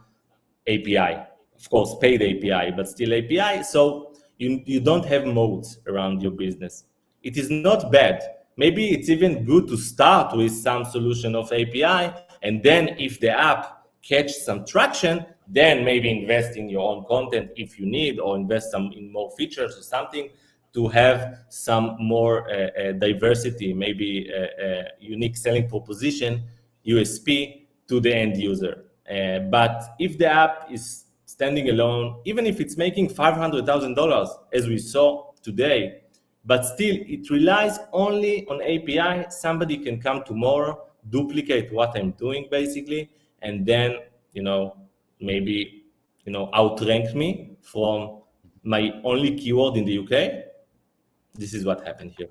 API, of course, paid API, but still API. So you don't have moats around your business. It is not bad. Maybe it's even good to start with some solution of API, and then if the app catch some traction, then maybe invest in your own content if you need, or invest some in more features or something to have some more diversity, maybe a unique selling proposition, USP, to the end user. But if the app is standing alone, even if it's making $500,000, as we saw today, but still it relies only on API, somebody can come tomorrow, duplicate what I'm doing basically, and then, maybe, outrank me from my only keyword in the UK. This is what happened here.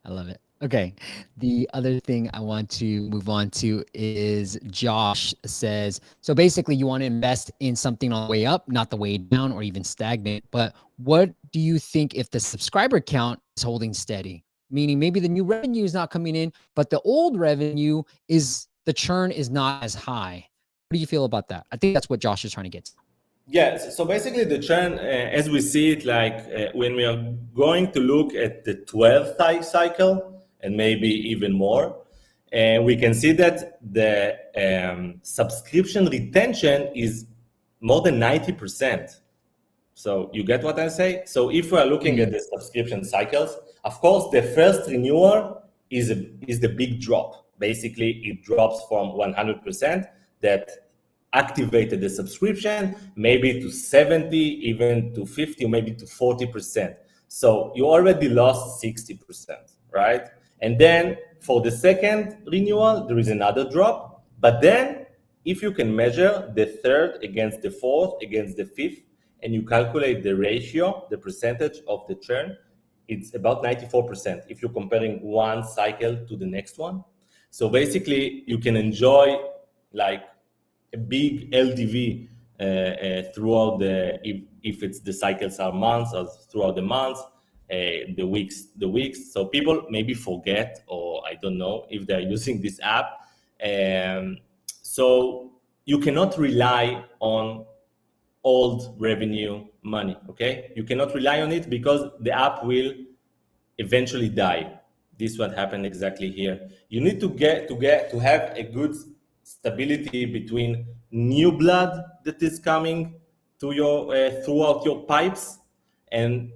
I love it. Okay. The other thing I want to move on to is Josh says, so basically you want to invest in something on the way up, not the way down or even stagnant. But what do you think if the subscriber count is holding steady? Meaning maybe the new revenue is not coming in, but the old revenue is, the churn is not as high. What do you feel about that? I think that's what Josh is trying to get to. Yeah, so basically the churn, as we see it, when we are going to look at the 12th cycle and maybe even more, we can see that the subscription retention is more than 90%. So you get what I say? So if we are looking at the subscription cycles, of course, the first renewal is the big drop. Basically, it drops from 100% that activated the subscription, maybe to 70, even to 50, or maybe to 40%. So you already lost 60%, right? And then for the second renewal, there is another drop. But then if you can measure the third against the fourth, against the fifth, and you calculate the ratio, the percentage of the churn, it's about 94% if you're comparing one cycle to the next one. So basically, you can enjoy like a big LTV throughout if it's the cycles are months or throughout the months, the weeks. So people maybe forget, or I don't know if they're using this app. So you cannot rely on old revenue money, okay? You cannot rely on it because the app will eventually die. This is what happened exactly here. You need to have a good stability between new blood that is coming to your throughout your pipes and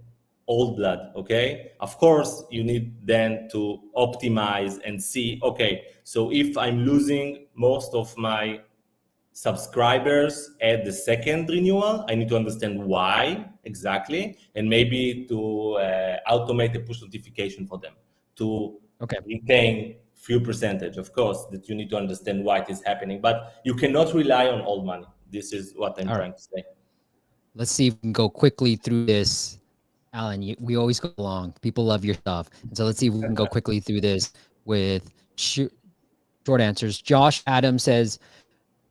old blood, okay? Of course, you need then to optimize and see, okay, so if I'm losing most of my subscribers at the second renewal, I need to understand why exactly, and maybe to automate a push notification for them to retain few percentage. Of course, that you need to understand why it is happening, but you cannot rely on old money. This is what I'm trying to say. Let's see if we can go quickly through this. Alan, we always go long. People love your stuff. And so let's see if we can go quickly through this with short answers. Josh Adams says,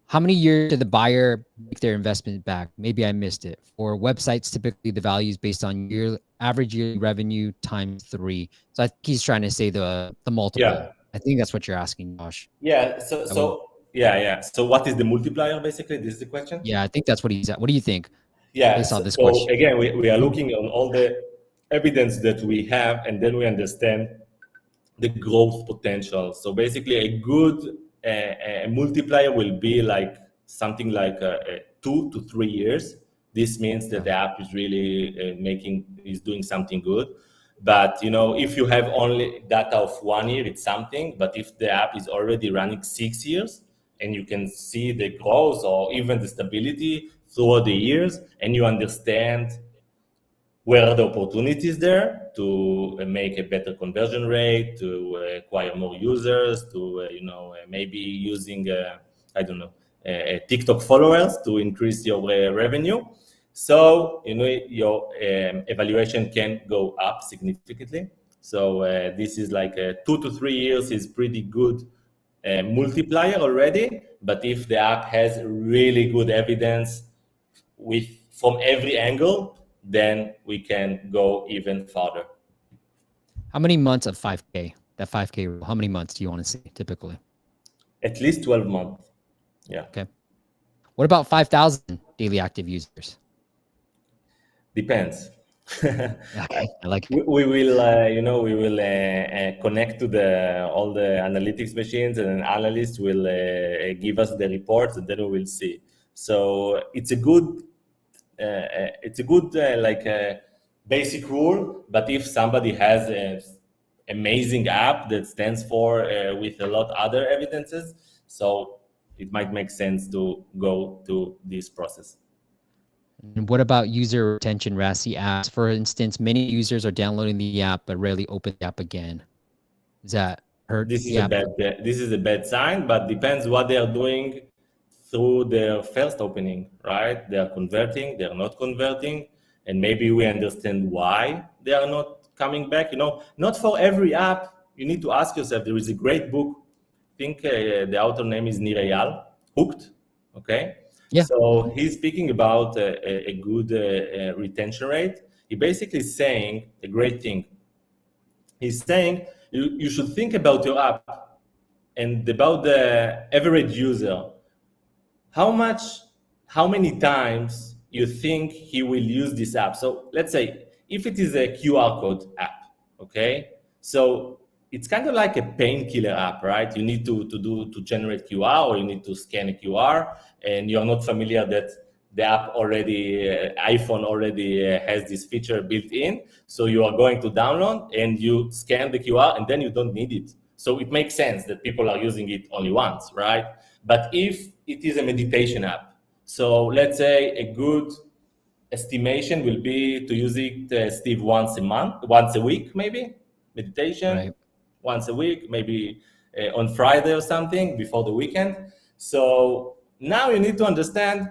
how many years did the buyer make their investment back? Maybe I missed it. For websites, typically the value is based on average yearly revenue times 3. So I think he's trying to say the multiple. Yeah. I think that's what you're asking, Josh. Yeah. So what is the multiplier? Basically, this is the question. Yeah, I think that's what he's at. What do you think? Yeah. Based on this so question. Again, we are looking on all the evidence that we have, and then we understand the growth potential. So basically, a good a multiplier will be like something like 2 to 3 years. This means that the app is really is doing something good. But if you have only data of 1 year, it's something. But if the app is already running 6 years, and you can see the growth or even the stability throughout the years, and you understand where are the opportunities there to make a better conversion rate, to acquire more users, to maybe using I don't know TikTok followers to increase your revenue. So your evaluation can go up significantly. So this is like 2 to 3 years is pretty good multiplier already. But if the app has really good evidence from every angle, then we can go even farther. How many months of 5K? That 5K rule, how many months do you want to see typically? At least 12 months. Yeah. Okay. What about 5,000 daily active users? Depends. Okay, I like it. We will, we will connect to all the analytics machines, and an analyst will give us the reports, and then we will see. So it's a good basic rule. But if somebody has an amazing app that stands for with a lot other evidences, so it might make sense to go to this process. And what about user retention, RASI apps? For instance, many users are downloading the app but rarely open the app again. Does that hurt This the is a app? bad this is a bad sign, but depends what they are doing through their first opening, right? They are converting, they are not converting, and maybe we understand why they are not coming back. Not for every app you need to ask yourself. There is a great book. I think the author name is Nir Eyal, Hooked. Okay, Yeah. so he's speaking about a good retention rate. He basically is saying a great thing. He's saying you should think about your app and about the average user. How much, how many times you think he will use this app? So let's say if it is a QR code app, okay? So it's kind of like a painkiller app, right? You need to generate QR, or you need to scan a QR, and you're not familiar that the app already, iPhone already has this feature built in. So you are going to download and you scan the QR, and then you don't need it. So it makes sense that people are using it only once, right? But if it is a meditation app, so let's say a good estimation will be to use it, Steve, once a month, once a week, maybe meditation, Right. once a week, maybe on Friday or something before the weekend. So now you need to understand,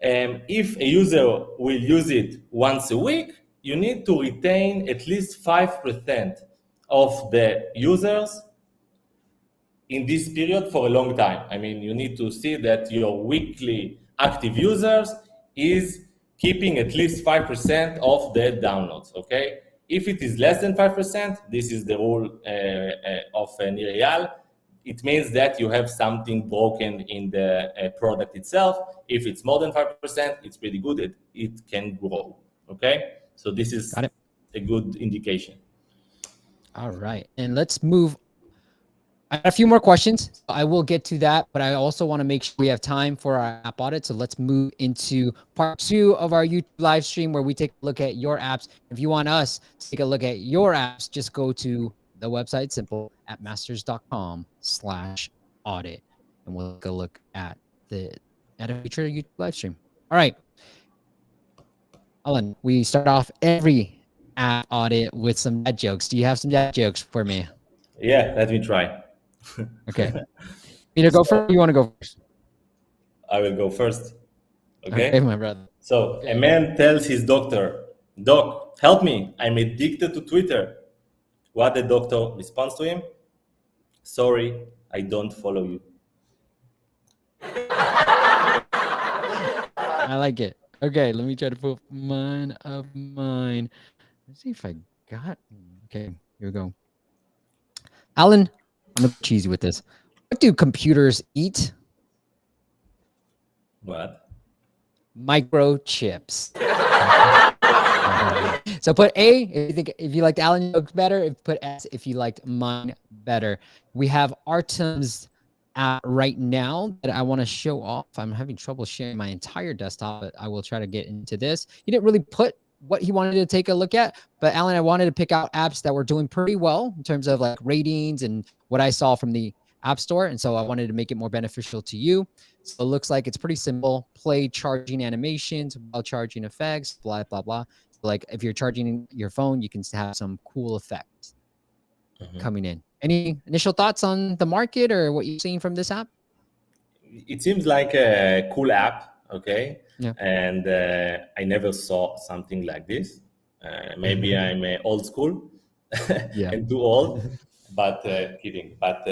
if a user will use it once a week, you need to retain at least 5% of the users in this period for a long time. I mean, you need to see that your weekly active users is keeping at least 5% of the downloads, okay? If it is less than 5%, this is the rule of Nir Eyal. It means that you have something broken in the product itself. If it's more than 5%, it's pretty good. It can grow, okay? So this is Got it. a good indication. All right. And let's move. I got a few more questions. So I will get to that, but I also want to make sure we have time for our app audit. So let's move into part 2 of our YouTube live stream, where we take a look at your apps. If you want us to take a look at your apps, just go to the website, simple, at masters.com/audit. And we'll take a look at a future YouTube live stream. All right. Alan, we start off every app audit with some dad jokes. Do you have some dad jokes for me? Yeah, let me try. Okay. You go first. You want to go first? I will go first. Okay, Okay. my brother. So Okay. a man tells his doctor, "Doc, help me. I'm addicted to Twitter." What the doctor responds to him? "Sorry, I don't follow you." I like it. Okay, let me try to put mine of mine. Let's see if I got. Okay, here we go. Alan, I'm gonna be cheesy with this. What do computers eat? What? Microchips. So put A if you liked Alan jokes better. Put S if you liked mine better. We have Artem's app right now that I want to show off. I'm having trouble sharing my entire desktop, but I will try to get into this. He didn't really put what he wanted to take a look at, but Alan, I wanted to pick out apps that were doing pretty well in terms of like ratings and what I saw from the App Store. And so I wanted to make it more beneficial to you. So it looks like it's pretty simple. Play charging animations while charging effects, blah, blah, blah. So like if you're charging your phone, you can have some cool effects coming in. Any initial thoughts on the market or what you've seen from this app? It seems like a cool app, okay? Yeah. And I never saw something like this. Maybe I'm old school Yeah. and too old, but kidding. But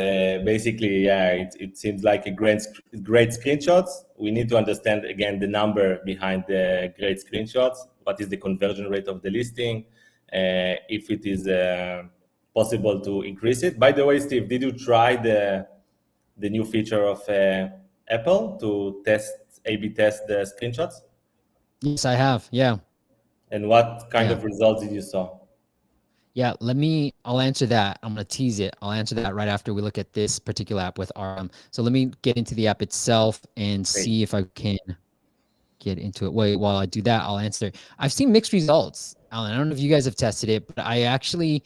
basically, yeah, it seems like a great screenshots. We need to understand again the number behind the great screenshots. What is the conversion rate of the listing? If it is possible to increase it. By the way, Steve, did you try the new feature of Apple to A/B test the screenshots? Yes, I have. Yeah. And what kind Yeah. of results did you saw? Yeah, I'll answer that. I'm going to tease it. I'll answer that right after we look at this particular app with RM. So let me get into the app itself and see if I can get into it. Wait, while I do that, I'll answer. I've seen mixed results, Alan. I don't know if you guys have tested it, but I actually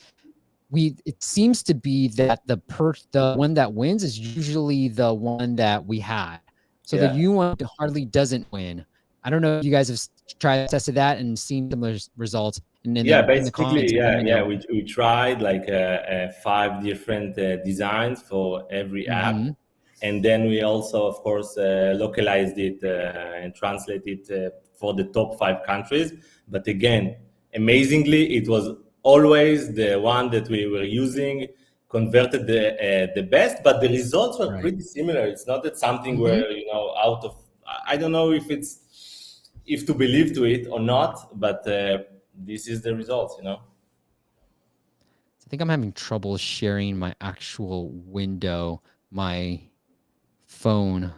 it seems to be that the one that wins is usually the one that we had. So the Yeah. U one hardly doesn't win. I don't know if you guys have tried tested that and seen similar results. And then Yeah, in the comments, basically, let yeah, me yeah. know. We tried like five different designs for every app, Mm-hmm. and then we also, of course, localized it and translated it for the top five countries. But again, amazingly, it was always the one that we were using converted the best, but the results were Right. pretty similar. It's not that something Mm-hmm. where out of I don't know if to believe to it or not, but this is the results. I think I'm having trouble sharing my actual window, my phone.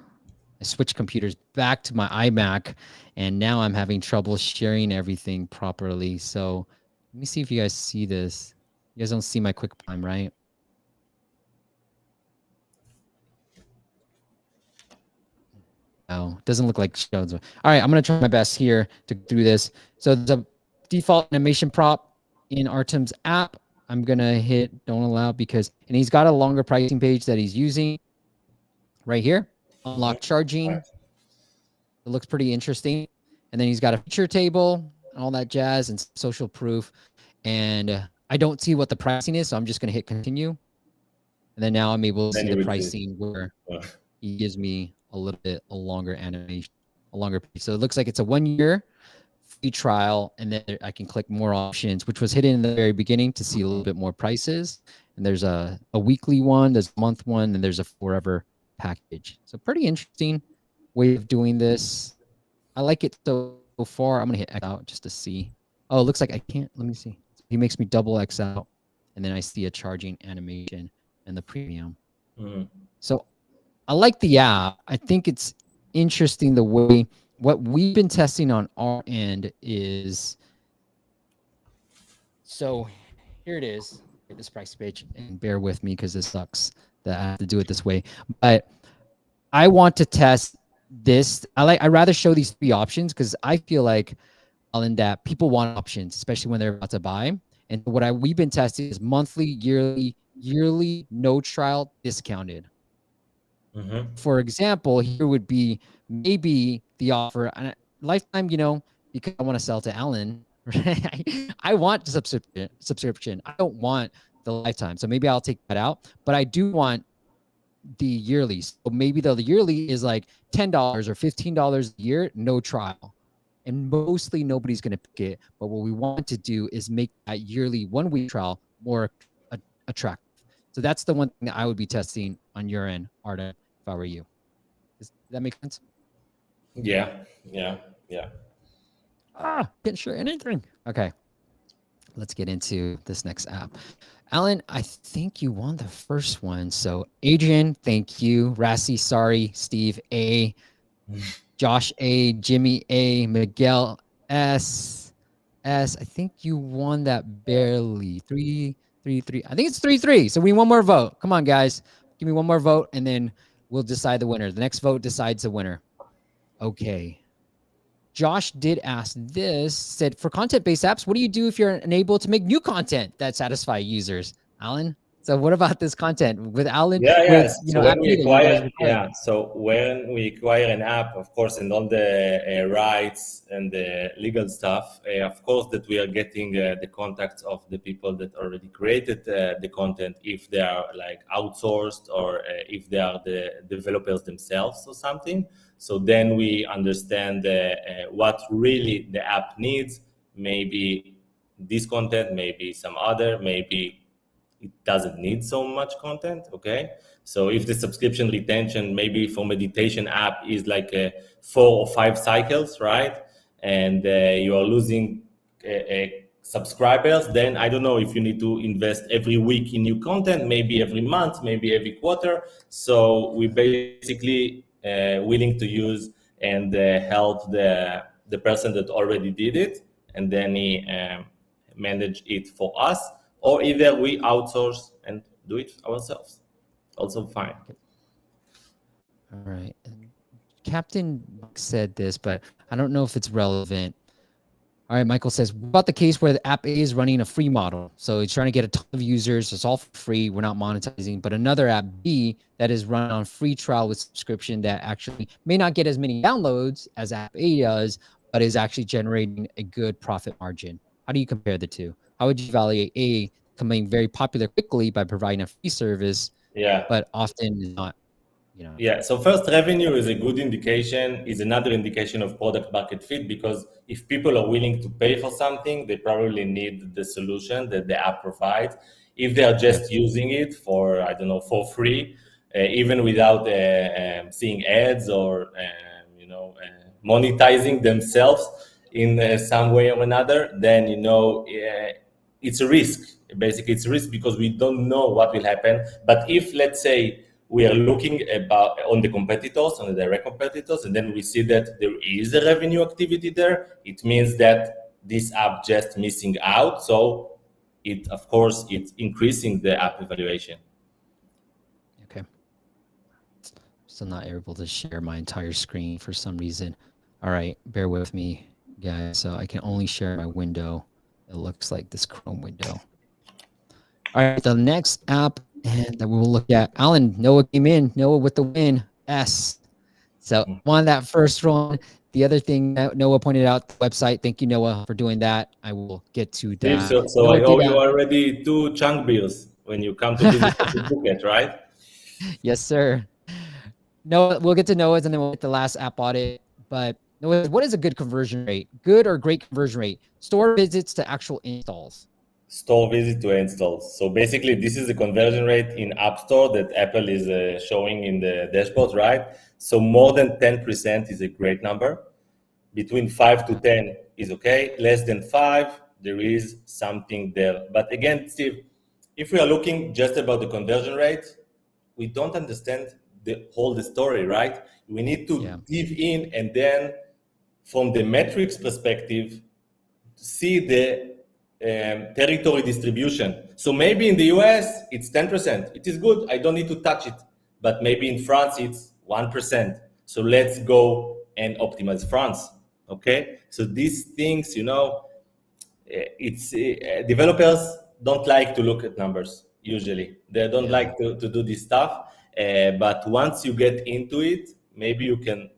I switched computers back to my iMac, and now I'm having trouble sharing everything properly. So let me see if you guys see this. You guys don't see my quick time, right? No, doesn't look like shows. All right, I'm gonna try my best here to go through this. So there's a default animation prop in Artem's app. I'm gonna hit don't allow because, and he's got a longer pricing page that he's using right here. Unlock charging. Right. It looks pretty interesting. And then he's got a feature table and all that jazz and social proof. And I don't see what the pricing is, so I'm just gonna hit continue. And then now I'm able to Then see you the will see. pricing where Uh, he gives me a little bit a longer animation, a longer piece. So it looks like it's a 1 year free trial, and then I can click more options, which was hidden in the very beginning to see a little bit more prices. And there's a weekly one, there's a month one, and there's a forever package. So pretty interesting way of doing this. I like it so far. I'm gonna hit X out just to see. Oh, it looks like I can't. Let me see. He makes me double X out, and then I see a charging animation and the premium. mhm. So I like the app. I think it's interesting the way what we've been testing on our end is. So here it is. This price page, and bear with me because this sucks that I have to do it this way. But I want to test this. I rather show these three options because I feel like in that people want options, especially when they're about to buy. And what we've been testing is monthly, yearly, no trial, discounted. Mm-hmm. For example, here would be maybe the offer and lifetime, because I want to sell to Alan, right? I want subscription. I don't want the lifetime. So maybe I'll take that out, but I do want the yearly. So maybe the yearly is like $10 or $15 a year, no trial. And mostly nobody's going to pick it. But what we want to do is make that yearly 1 week trial more attractive. So that's the one thing that I would be testing on your end, Arda, if I were you. Does that make sense? Yeah, yeah, yeah. Can't share anything. Okay, let's get into this next app. Alan, I think you won the first one. So Adrian, thank you. Rassi, sorry. Steve A. Josh A. Jimmy A. Miguel S. S. I think you won that barely. 3-3-3. I think it's 3-3. So we need one more vote. Come on, guys. Give me one more vote, and then we'll decide the winner. The next vote decides the winner. Okay. Josh did ask this, said, for content-based apps, what do you do if you're unable to make new content that satisfy users? Alan? So what about this content with Alan, Yeah, with, yes. So app when we data you guys acquire, require? yeah. So when we acquire an app, of course, and all the rights and the legal stuff, of course, that we are getting the contacts of the people that already created the content, if they are like outsourced or if they are the developers themselves or something. So then we understand what really the app needs. Maybe this content, maybe some other, maybe it doesn't need so much content. Okay, so if the subscription retention maybe for meditation app is like 4 or 5 cycles, right, and you are losing subscribers, then I don't know if you need to invest every week in new content, maybe every month, maybe every quarter. So we basically willing to use and help the person that already did it, and then he manage it for us, or either we outsource and do it ourselves. Also fine. All right. And Captain said this, but I don't know if it's relevant. All right, Michael says, what about the case where the app A is running a free model? So it's trying to get a ton of users. It's all for free. We're not monetizing. But another app B that is run on free trial with subscription that actually may not get as many downloads as app A does, but is actually generating a good profit margin. How do you compare the two? How would you evaluate A becoming very popular quickly by providing a free service, Yeah. but often is not, you know? Yeah, so first, revenue is a good indication, is another indication of product market fit, because if people are willing to pay for something, they probably need the solution that the app provides. If they are Yeah. just using it for, I don't know, for free, even without seeing ads or, monetizing themselves in some way or another, then, it's a risk. Basically, it's a risk because we don't know what will happen. But if, let's say, we are looking about on the competitors, on the direct competitors, and then we see that there is a revenue activity there, it means that this app just missing out. So it, of course, it's increasing the app evaluation. Okay. Still not able to share my entire screen for some reason. All right, bear with me, guys. So I can only share my window. It looks like this Chrome window. All right, the next app and that we will look at. Alan, Noah came in. Noah with the win. S. So won that first one. The other thing that Noah pointed out, the website. Thank you, Noah, for doing that. I will get to Steve, that. so Noah I did owe you already 2 chunk beers when you come to visit us in Phuket, right? Yes, sir. Noah, we'll get to Noah's and then we'll get the last app audit. But Noah, what is a good conversion rate? Good or great conversion rate? Store visits to actual installs. Store visit to installs. So basically, this is the conversion rate in App Store that Apple is showing in the dashboard, right? So more than 10% is a great number. Between 5 to 10 is okay. Less than 5, there is something there. But again, Steve, if we are looking just about the conversion rate, we don't understand the story, right? We need to dive in, and then from the metrics perspective, see the territory distribution. So maybe in the US it's 10%. It is good. I don't need to touch it. But maybe in France it's 1%. So let's go and optimize France. Okay. So these things, it's developers don't like to look at numbers usually. They don't like to do this stuff. But once you get into it, maybe you can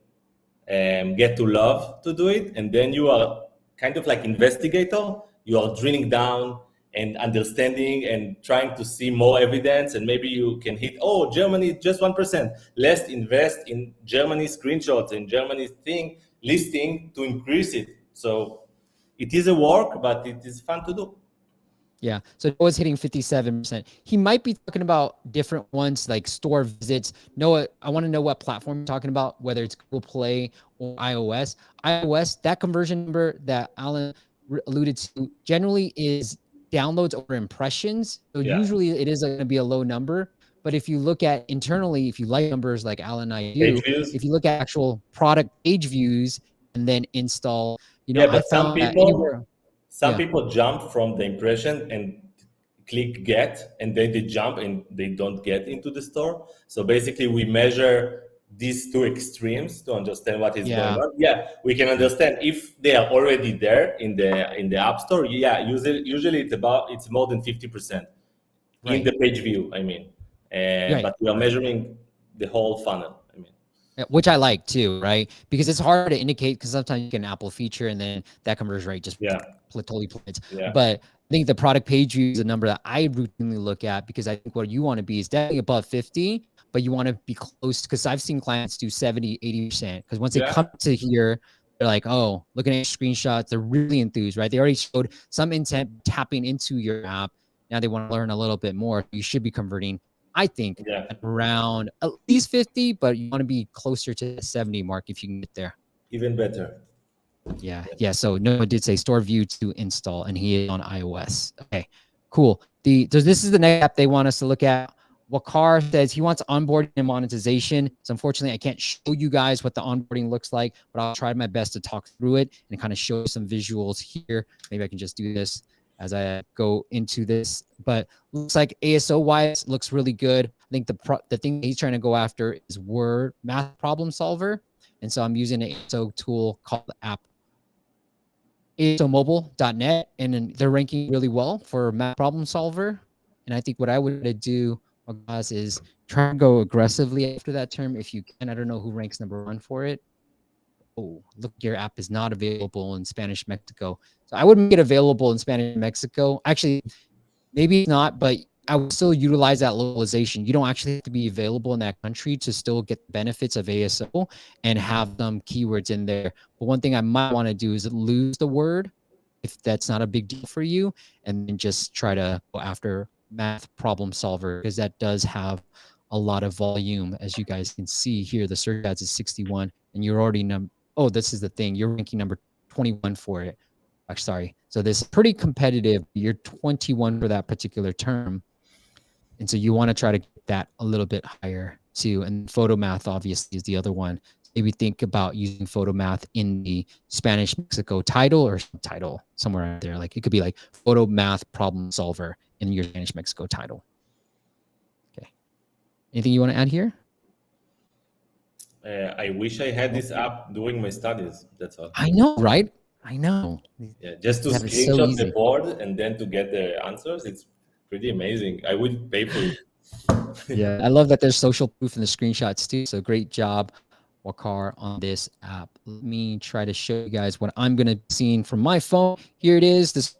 get to love to do it, and then you are kind of like investigator. You are drilling down and understanding and trying to see more evidence, and maybe you can hit, oh, Germany just 1%. Let's invest in Germany screenshots and Germany's thing listing to increase it. So it is a work, but it is fun to do. Yeah. So Noah's hitting 57%. He might be talking about different ones like store visits. Noah, I want to know what platform you're talking about, whether it's Google Play or iOS. iOS, that conversion number that Alan alluded to generally is downloads over impressions. So usually it is going to be a low number. But if you look at internally, if you like numbers like Alan and I do, if you look at actual product page views and then install, I But found that anywhere. some people jump from the impression and click get, and then they jump and they don't get into the store. So basically we measure these two extremes to understand what is going on. We can understand if they are already there in the app store. Usually it's more than 50% in the page view, I mean. But we are measuring the whole funnel, I mean. Which I like too, right? Because it's hard to indicate, because sometimes you get an Apple feature and then that conversion rate just totally plummets. But I think the product page view is a number that I routinely look at, because I think what you want to be is definitely above 50, but you want to be close, because I've seen clients do 70, 80%. Because once they come to here, they're like, oh, looking at screenshots, they're really enthused, right? They already showed some intent tapping into your app. Now they want to learn a little bit more. You should be converting, I think, at around at least 50, but you want to be closer to the 70 mark if you can get there. Even better. Yeah. So Noah did say store view to install, and he is on iOS. Okay, cool. So this is the next app they want us to look at. Wakar says he wants onboarding and monetization. So unfortunately, I can't show you guys what the onboarding looks like, but I'll try my best to talk through it and kind of show some visuals here. Maybe I can just do this as I go into this. But looks like ASO wise looks really good. I think the thing he's trying to go after is word math problem solver. And so I'm using an ASO tool called App asomobile.net, and then they're ranking really well for math problem solver. And I think what I would do, guys, is try and go aggressively after that term if you can. I don't know who ranks number one for it. Oh, look, your app is not available in Spanish Mexico. So I would make it available in Spanish Mexico. Actually, maybe not, but I would still utilize that localization. You don't actually have to be available in that country to still get the benefits of ASO and have some keywords in there. But one thing I might want to do is lose the word if that's not a big deal for you, and then just try to go after math problem solver, because that does have a lot of volume. As you guys can see here, the search ads is 61, and you're already oh, this is the thing. You're ranking number 21 for it. Sorry. So this is pretty competitive. You're 21 for that particular term. And so you want to try to get that a little bit higher too. And photo math obviously is the other one. Maybe think about using photo math in the Spanish Mexico title or subtitle somewhere out there. Like it could be like photo math problem solver in your Spanish Mexico title. Okay. Anything you want to add here? I wish I had this app during my studies. That's all. I know, right? I know. Yeah, just to screenshot the board and then to get the answers, it's pretty amazing. I would pay for it. Yeah, I love that there's social proof in the screenshots too. So great job, Wakar, on this app. Let me try to show you guys what I'm going to be seeing from my phone. Here it is. This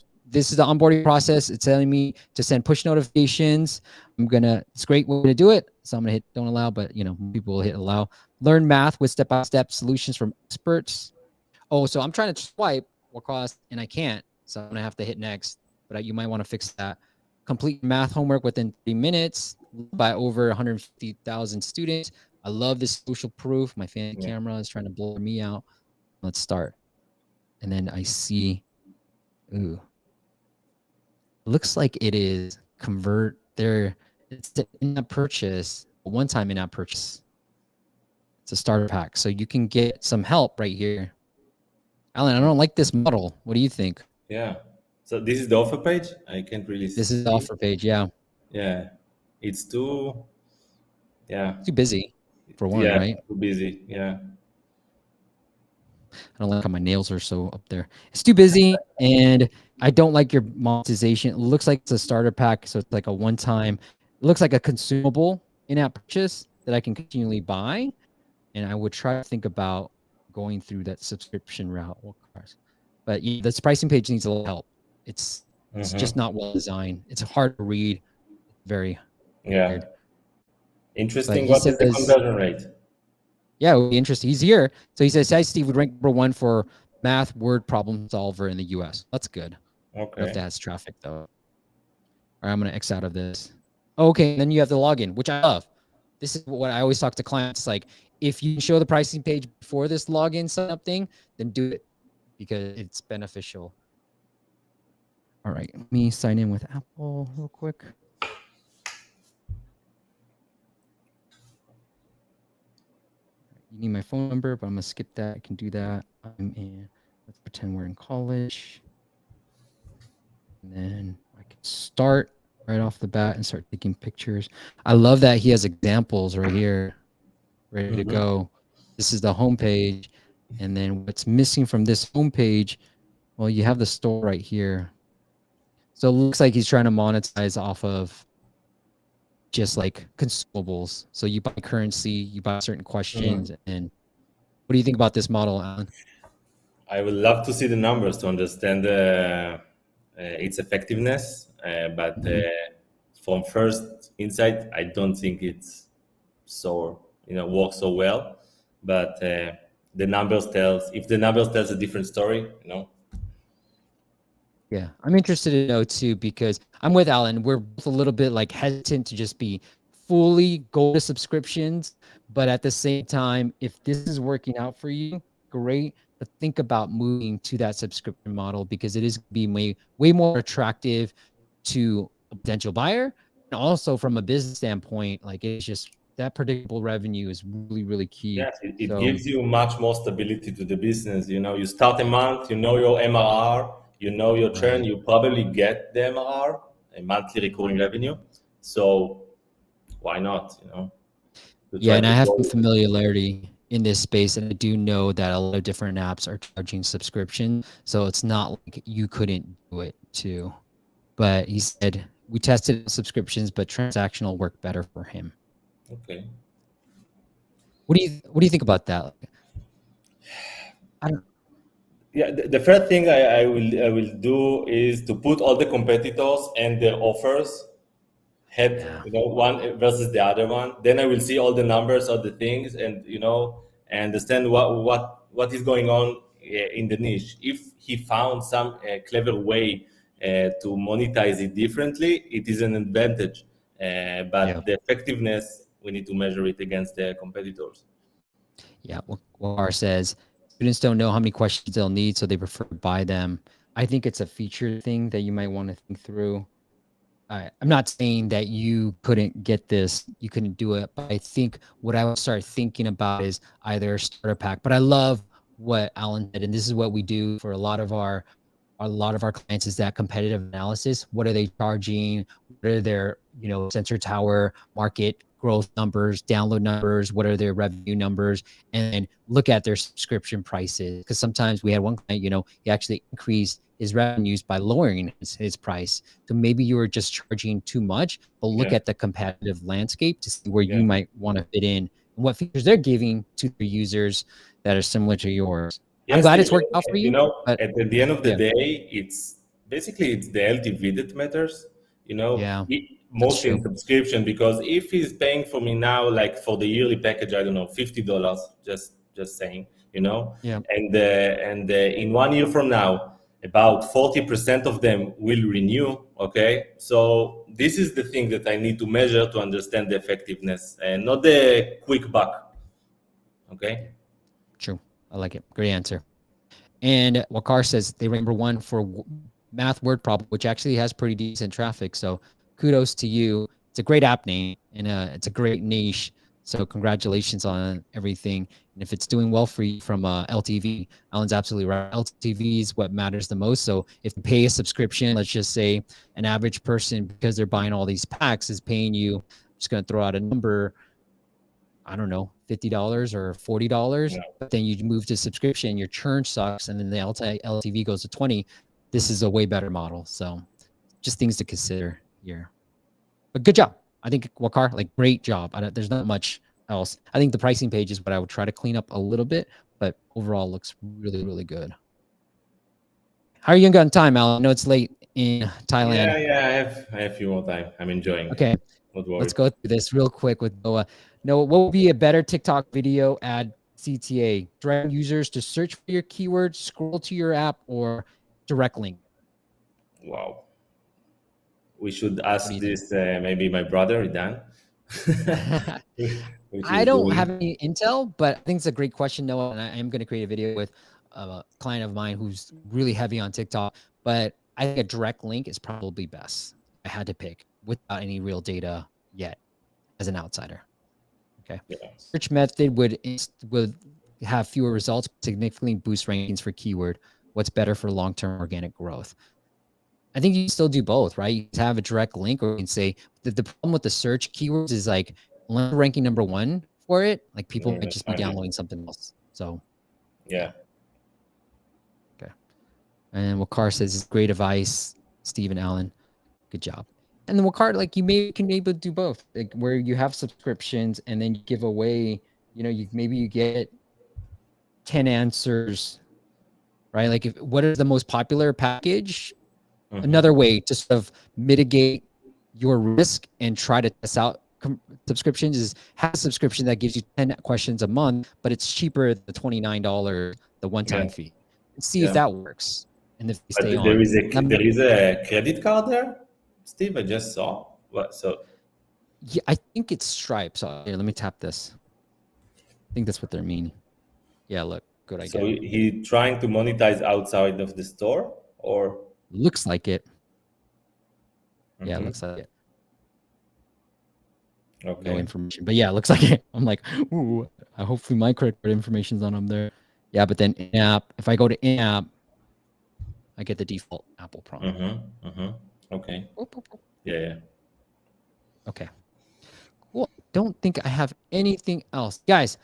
is the onboarding process. It's telling me to send push notifications. It's a great way to do it. So I'm going to hit don't allow, but people will hit allow. Learn math with step-by-step solutions from experts. Oh, so I'm trying to swipe across and I can't. So I'm going to have to hit next, but you might want to fix that. Complete math homework within 3 minutes by over 150,000 students. I love this social proof. My fancy camera is trying to blur me out. Let's start. And then I see, ooh, looks like it is convert there. It's an in-app purchase, a one-time in-app purchase. It's a starter pack. So you can get some help right here. Alan, I don't like this model. What do you think? Yeah. So this is the offer page? I can't really see. This is the offer page, yeah. Yeah. It's too busy for one, right? Too busy. Yeah. I don't like how my nails are so up there. It's too busy, and I don't like your monetization. It looks like it's a starter pack, so it's like a one-time. It looks like a consumable in-app purchase that I can continually buy, and I would try to think about going through that subscription route. But this pricing page needs a little help. It's just not well designed. It's hard to read. Very weird. Interesting. What is the conversion rate? Yeah, it would be interesting. He's here. So he says, "Hi, Steve would rank number 1 for math word problem solver in the US." That's good. Okay. If that has traffic, though. All right, I'm going to X out of this. Okay, and then you have the login, which I love. This is what I always talk to clients. Like, if you show the pricing page before this login sign up thing, then do it because it's beneficial. All right, let me sign in with Apple real quick. You need my phone number, but I'm going to skip that. I can do that. Let's pretend we're in college. And then I can start right off the bat and start taking pictures. I love that he has examples right here, ready to go. This is the homepage. And then what's missing from this homepage, well, you have the store right here. So it looks like he's trying to monetize off of just like consumables. So you buy currency, you buy certain questions. And what do you think about this model, Alan? I would love to see the numbers to understand its effectiveness. But from first insight, I don't think it's so, works so well. But the numbers tells a different story, Yeah, I'm interested to know too, because I'm with Alan. We're both a little bit like hesitant to just be fully go to subscriptions, but at the same time, if this is working out for you, great. But think about moving to that subscription model because it is going to be way more attractive to a potential buyer, and also from a business standpoint, like it's just that predictable revenue is really, really key. Yes, it gives you much more stability to the business. You start a month, your MRR. Your churn, you probably get the MRR, a monthly recurring revenue. So why not, Yeah, and I have some familiarity in this space, and I do know that a lot of different apps are charging subscription, so it's not like you couldn't do it too. But he said we tested subscriptions, but transactional worked better for him. Okay. What do you think about that? I don't. Yeah, the first thing I will do is to put all the competitors and their offers head, Yeah. one versus the other one. Then I will see all the numbers of the things, and understand what is going on in the niche. If he found some clever way to monetize it differently, it is an advantage. Yeah. But the effectiveness, we need to measure it against the competitors. Yeah. Wakar says students don't know how many questions they'll need, so they prefer to buy them. I think it's a feature thing that you might want to think through. I'm not saying that you couldn't get this, you couldn't do it, but I think what I would start thinking about is either a starter pack. But I love what Alan did, and this is what we do for a lot of our clients is that competitive analysis. What are they charging? What are their, sensor tower market growth numbers, download numbers? What are their revenue numbers? And look at their subscription prices. Because sometimes we had one client, he actually increased his revenues by lowering his price. So maybe you were just charging too much, but look Yeah, at the competitive landscape to see where yeah. you might want to fit in and what features they're giving to their users that are similar to yours. I'm Yes, glad Steve. it's worked out for you, but At the end of the yeah. day, it's the LTV that matters. Yeah, that's Mostly in true. subscription, because if he's paying for me now, like for the yearly package, I don't know, $50, just saying, Yeah, and in 1 year from now, about 40% of them will renew. Okay, so this is the thing that I need to measure to understand the effectiveness, and not the quick buck. Okay. true. I like it. Great answer. And Wakar says they rank number one for math word problem, which actually has pretty decent traffic. So kudos to you. It's a great app name and it's a great niche. So congratulations on everything. And if it's doing well for you from LTV, Alan's absolutely right. LTV is what matters the most. So if you pay a subscription, let's just say an average person, because they're buying all these packs, is paying you, I'm just going to throw out a number, I don't know, $50 or $40, but then you move to subscription, your churn sucks, and then the LTV goes to 20. This is a way better model. So just things to consider here. But good job. I think Wakar, like great job. There's not much else. I think the pricing page is what I would try to clean up a little bit, but overall looks really, really good. How are you on time, Alan? I know it's late in Thailand. Yeah. I have a few more time. I'm enjoying. Okay, Don't let's worry. go through this real quick with Noah. Noah, what would be a better TikTok video ad CTA? Direct users to search for your keyword, scroll to your app, or direct link? Wow. We should What do ask you think? this maybe my brother Dan, which I is don't have doing. any intel, but I think it's a great question, Noah. And I am going to create a video with a client of mine who's really heavy on TikTok. But I think a direct link is probably best. I had to pick without any real data yet as an outsider. Okay. Yes. Search method would have fewer results, significantly boost rankings for keyword. What's better for long-term organic growth? I think you can still do both, right? You can have a direct link, or you can say the problem with the search keywords is like unless you're ranking number one for it, like You're people not might gonna just be find it. downloading something else. So yeah. Yeah. Okay. And Wakar says it's great advice, Stephen Allen. Good job. And then Wakar, like you maybe can able to do both, like where you have subscriptions and then you give away, you get 10 answers, right? Like what is the most popular package? Hmm. Another way to sort of mitigate your risk and try to test out subscriptions is have a subscription that gives you 10 questions a month, but it's cheaper than the $29, the one-time Yeah. fee. And see if Yeah. that works. And if you But stay there on. is a credit card there, Steve. I just saw. What? So Yeah, I think it's Stripe. So here, let me tap this. I think that's what they're meaning. Yeah, look, good. I so get it. he trying to monetize outside of the store, or? Looks like it. Yeah, it Hmm. looks like it. No Okay. information, but yeah, it looks like it. I'm like, ooh, hopefully my credit card information's on them there. Yeah, but then in app, if I go to in app, I get the default Apple prompt. Mm-hmm. Mm-hmm. Okay. Boop, boop, boop. Yeah. Yeah. Okay, cool. Don't think I have anything else, guys.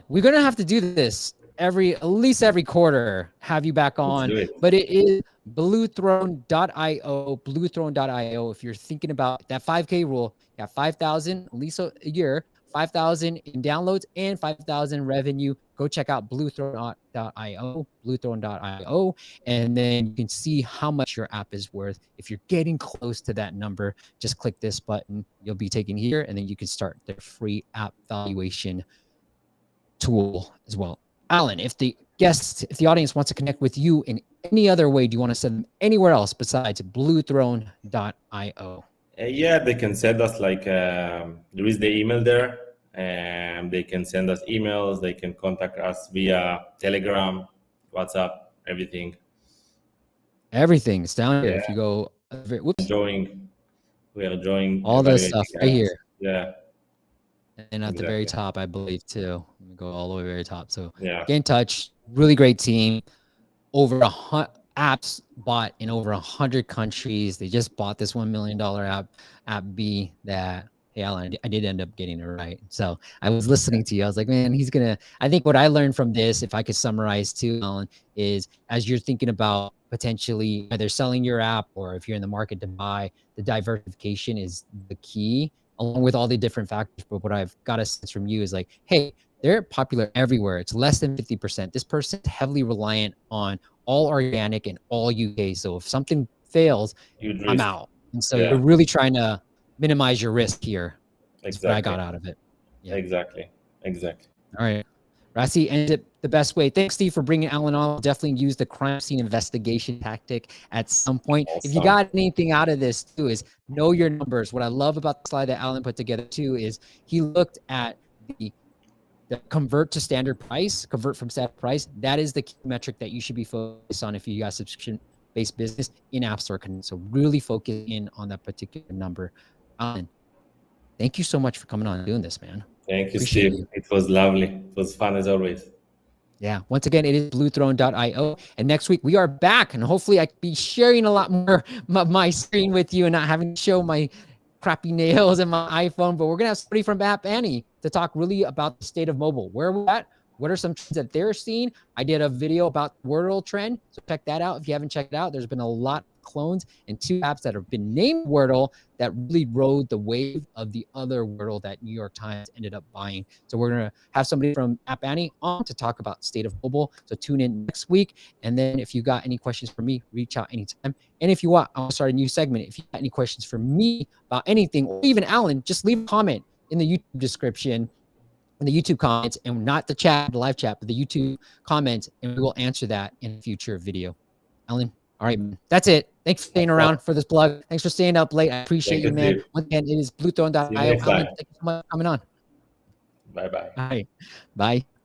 We're gonna have to do this at least every quarter. Have you back Let's on? do it. But it is bluethrone.io. Bluethrone.io. If you're thinking about that 5K rule, you got 5,000 at least a year, 5,000 in downloads, and 5,000 revenue. Go check out bluethrone.io. Bluethrone.io, and then you can see how much your app is worth. If you're getting close to that number, just click this button. You'll be taken here, and then you can start their free app valuation tool as well. Alan, if the audience wants to connect with you in any other way, do you want to send them anywhere else besides bluethrone.io? Yeah, they can send us there is the email there, and they can send us emails. They can contact us via Telegram, WhatsApp, everything. Everything's down here. If you go, whoops, we are enjoying all this stuff right here. Yeah. And at the very top, I believe too. Let me go all the way very top. So yeah, get in touch. Really great team. Over 100 apps bought in over 100 countries. They just bought this $1 million app B that, hey, Alan, I did end up getting it right. So I was listening to you. I was like, man, I think what I learned from this, if I could summarize too, Alan, is as you're thinking about potentially either selling your app or if you're in the market to buy, the diversification is the key, along with all the different factors. But what I've got a sense from you is like, hey, they're popular everywhere. It's less than 50%. This person's heavily reliant on all organic and all UK. So if something fails, I'm out. And so you're really trying to minimize your risk here. That's what I got out of it. Yeah. Exactly. All right. Rassi ended it the best way. Thanks, Steve, for bringing Alan on. I'll definitely use the crime scene investigation tactic at some point. Awesome. If you got anything out of this too, is know your numbers. What I love about the slide that Alan put together too is he looked at the convert to standard price, convert from standard price. That is the key metric that you should be focused on if you got subscription-based business in App Store. So really focus in on that particular number. Alan, thank you so much for coming on and doing this, man. Thank you, Steve. It was lovely. It was fun as always. Yeah. Once again, it is bluethrone.io. And next week we are back, and hopefully I can be sharing a lot more of my screen with you and not having to show my crappy nails and my iPhone. But we're going to have somebody from App Annie to talk really about the state of mobile. Where we're at, what are some trends that they're seeing? I did a video about Wordle trend, so check that out. If you haven't checked it out, there's been a lot of clones and 2 apps that have been named Wordle that really rode the wave of the other Wordle that New York Times ended up buying. So we're going to have somebody from App Annie on to talk about state of mobile. So tune in next week. And then if you got any questions for me, reach out anytime. And if you want, I'll start a new segment. If you got any questions for me about anything, or even Alan, just leave a comment in the YouTube description, in the YouTube comments, and not the chat, the live chat, but the YouTube comments, and we will answer that in a future video. Alan, all right, man. That's it. Thanks for staying around for this plug. Thanks for staying up late. I appreciate you, man. Once again, it is bluethrone.io. Alan, thank you so much for coming on. Bye-bye. All right. Bye.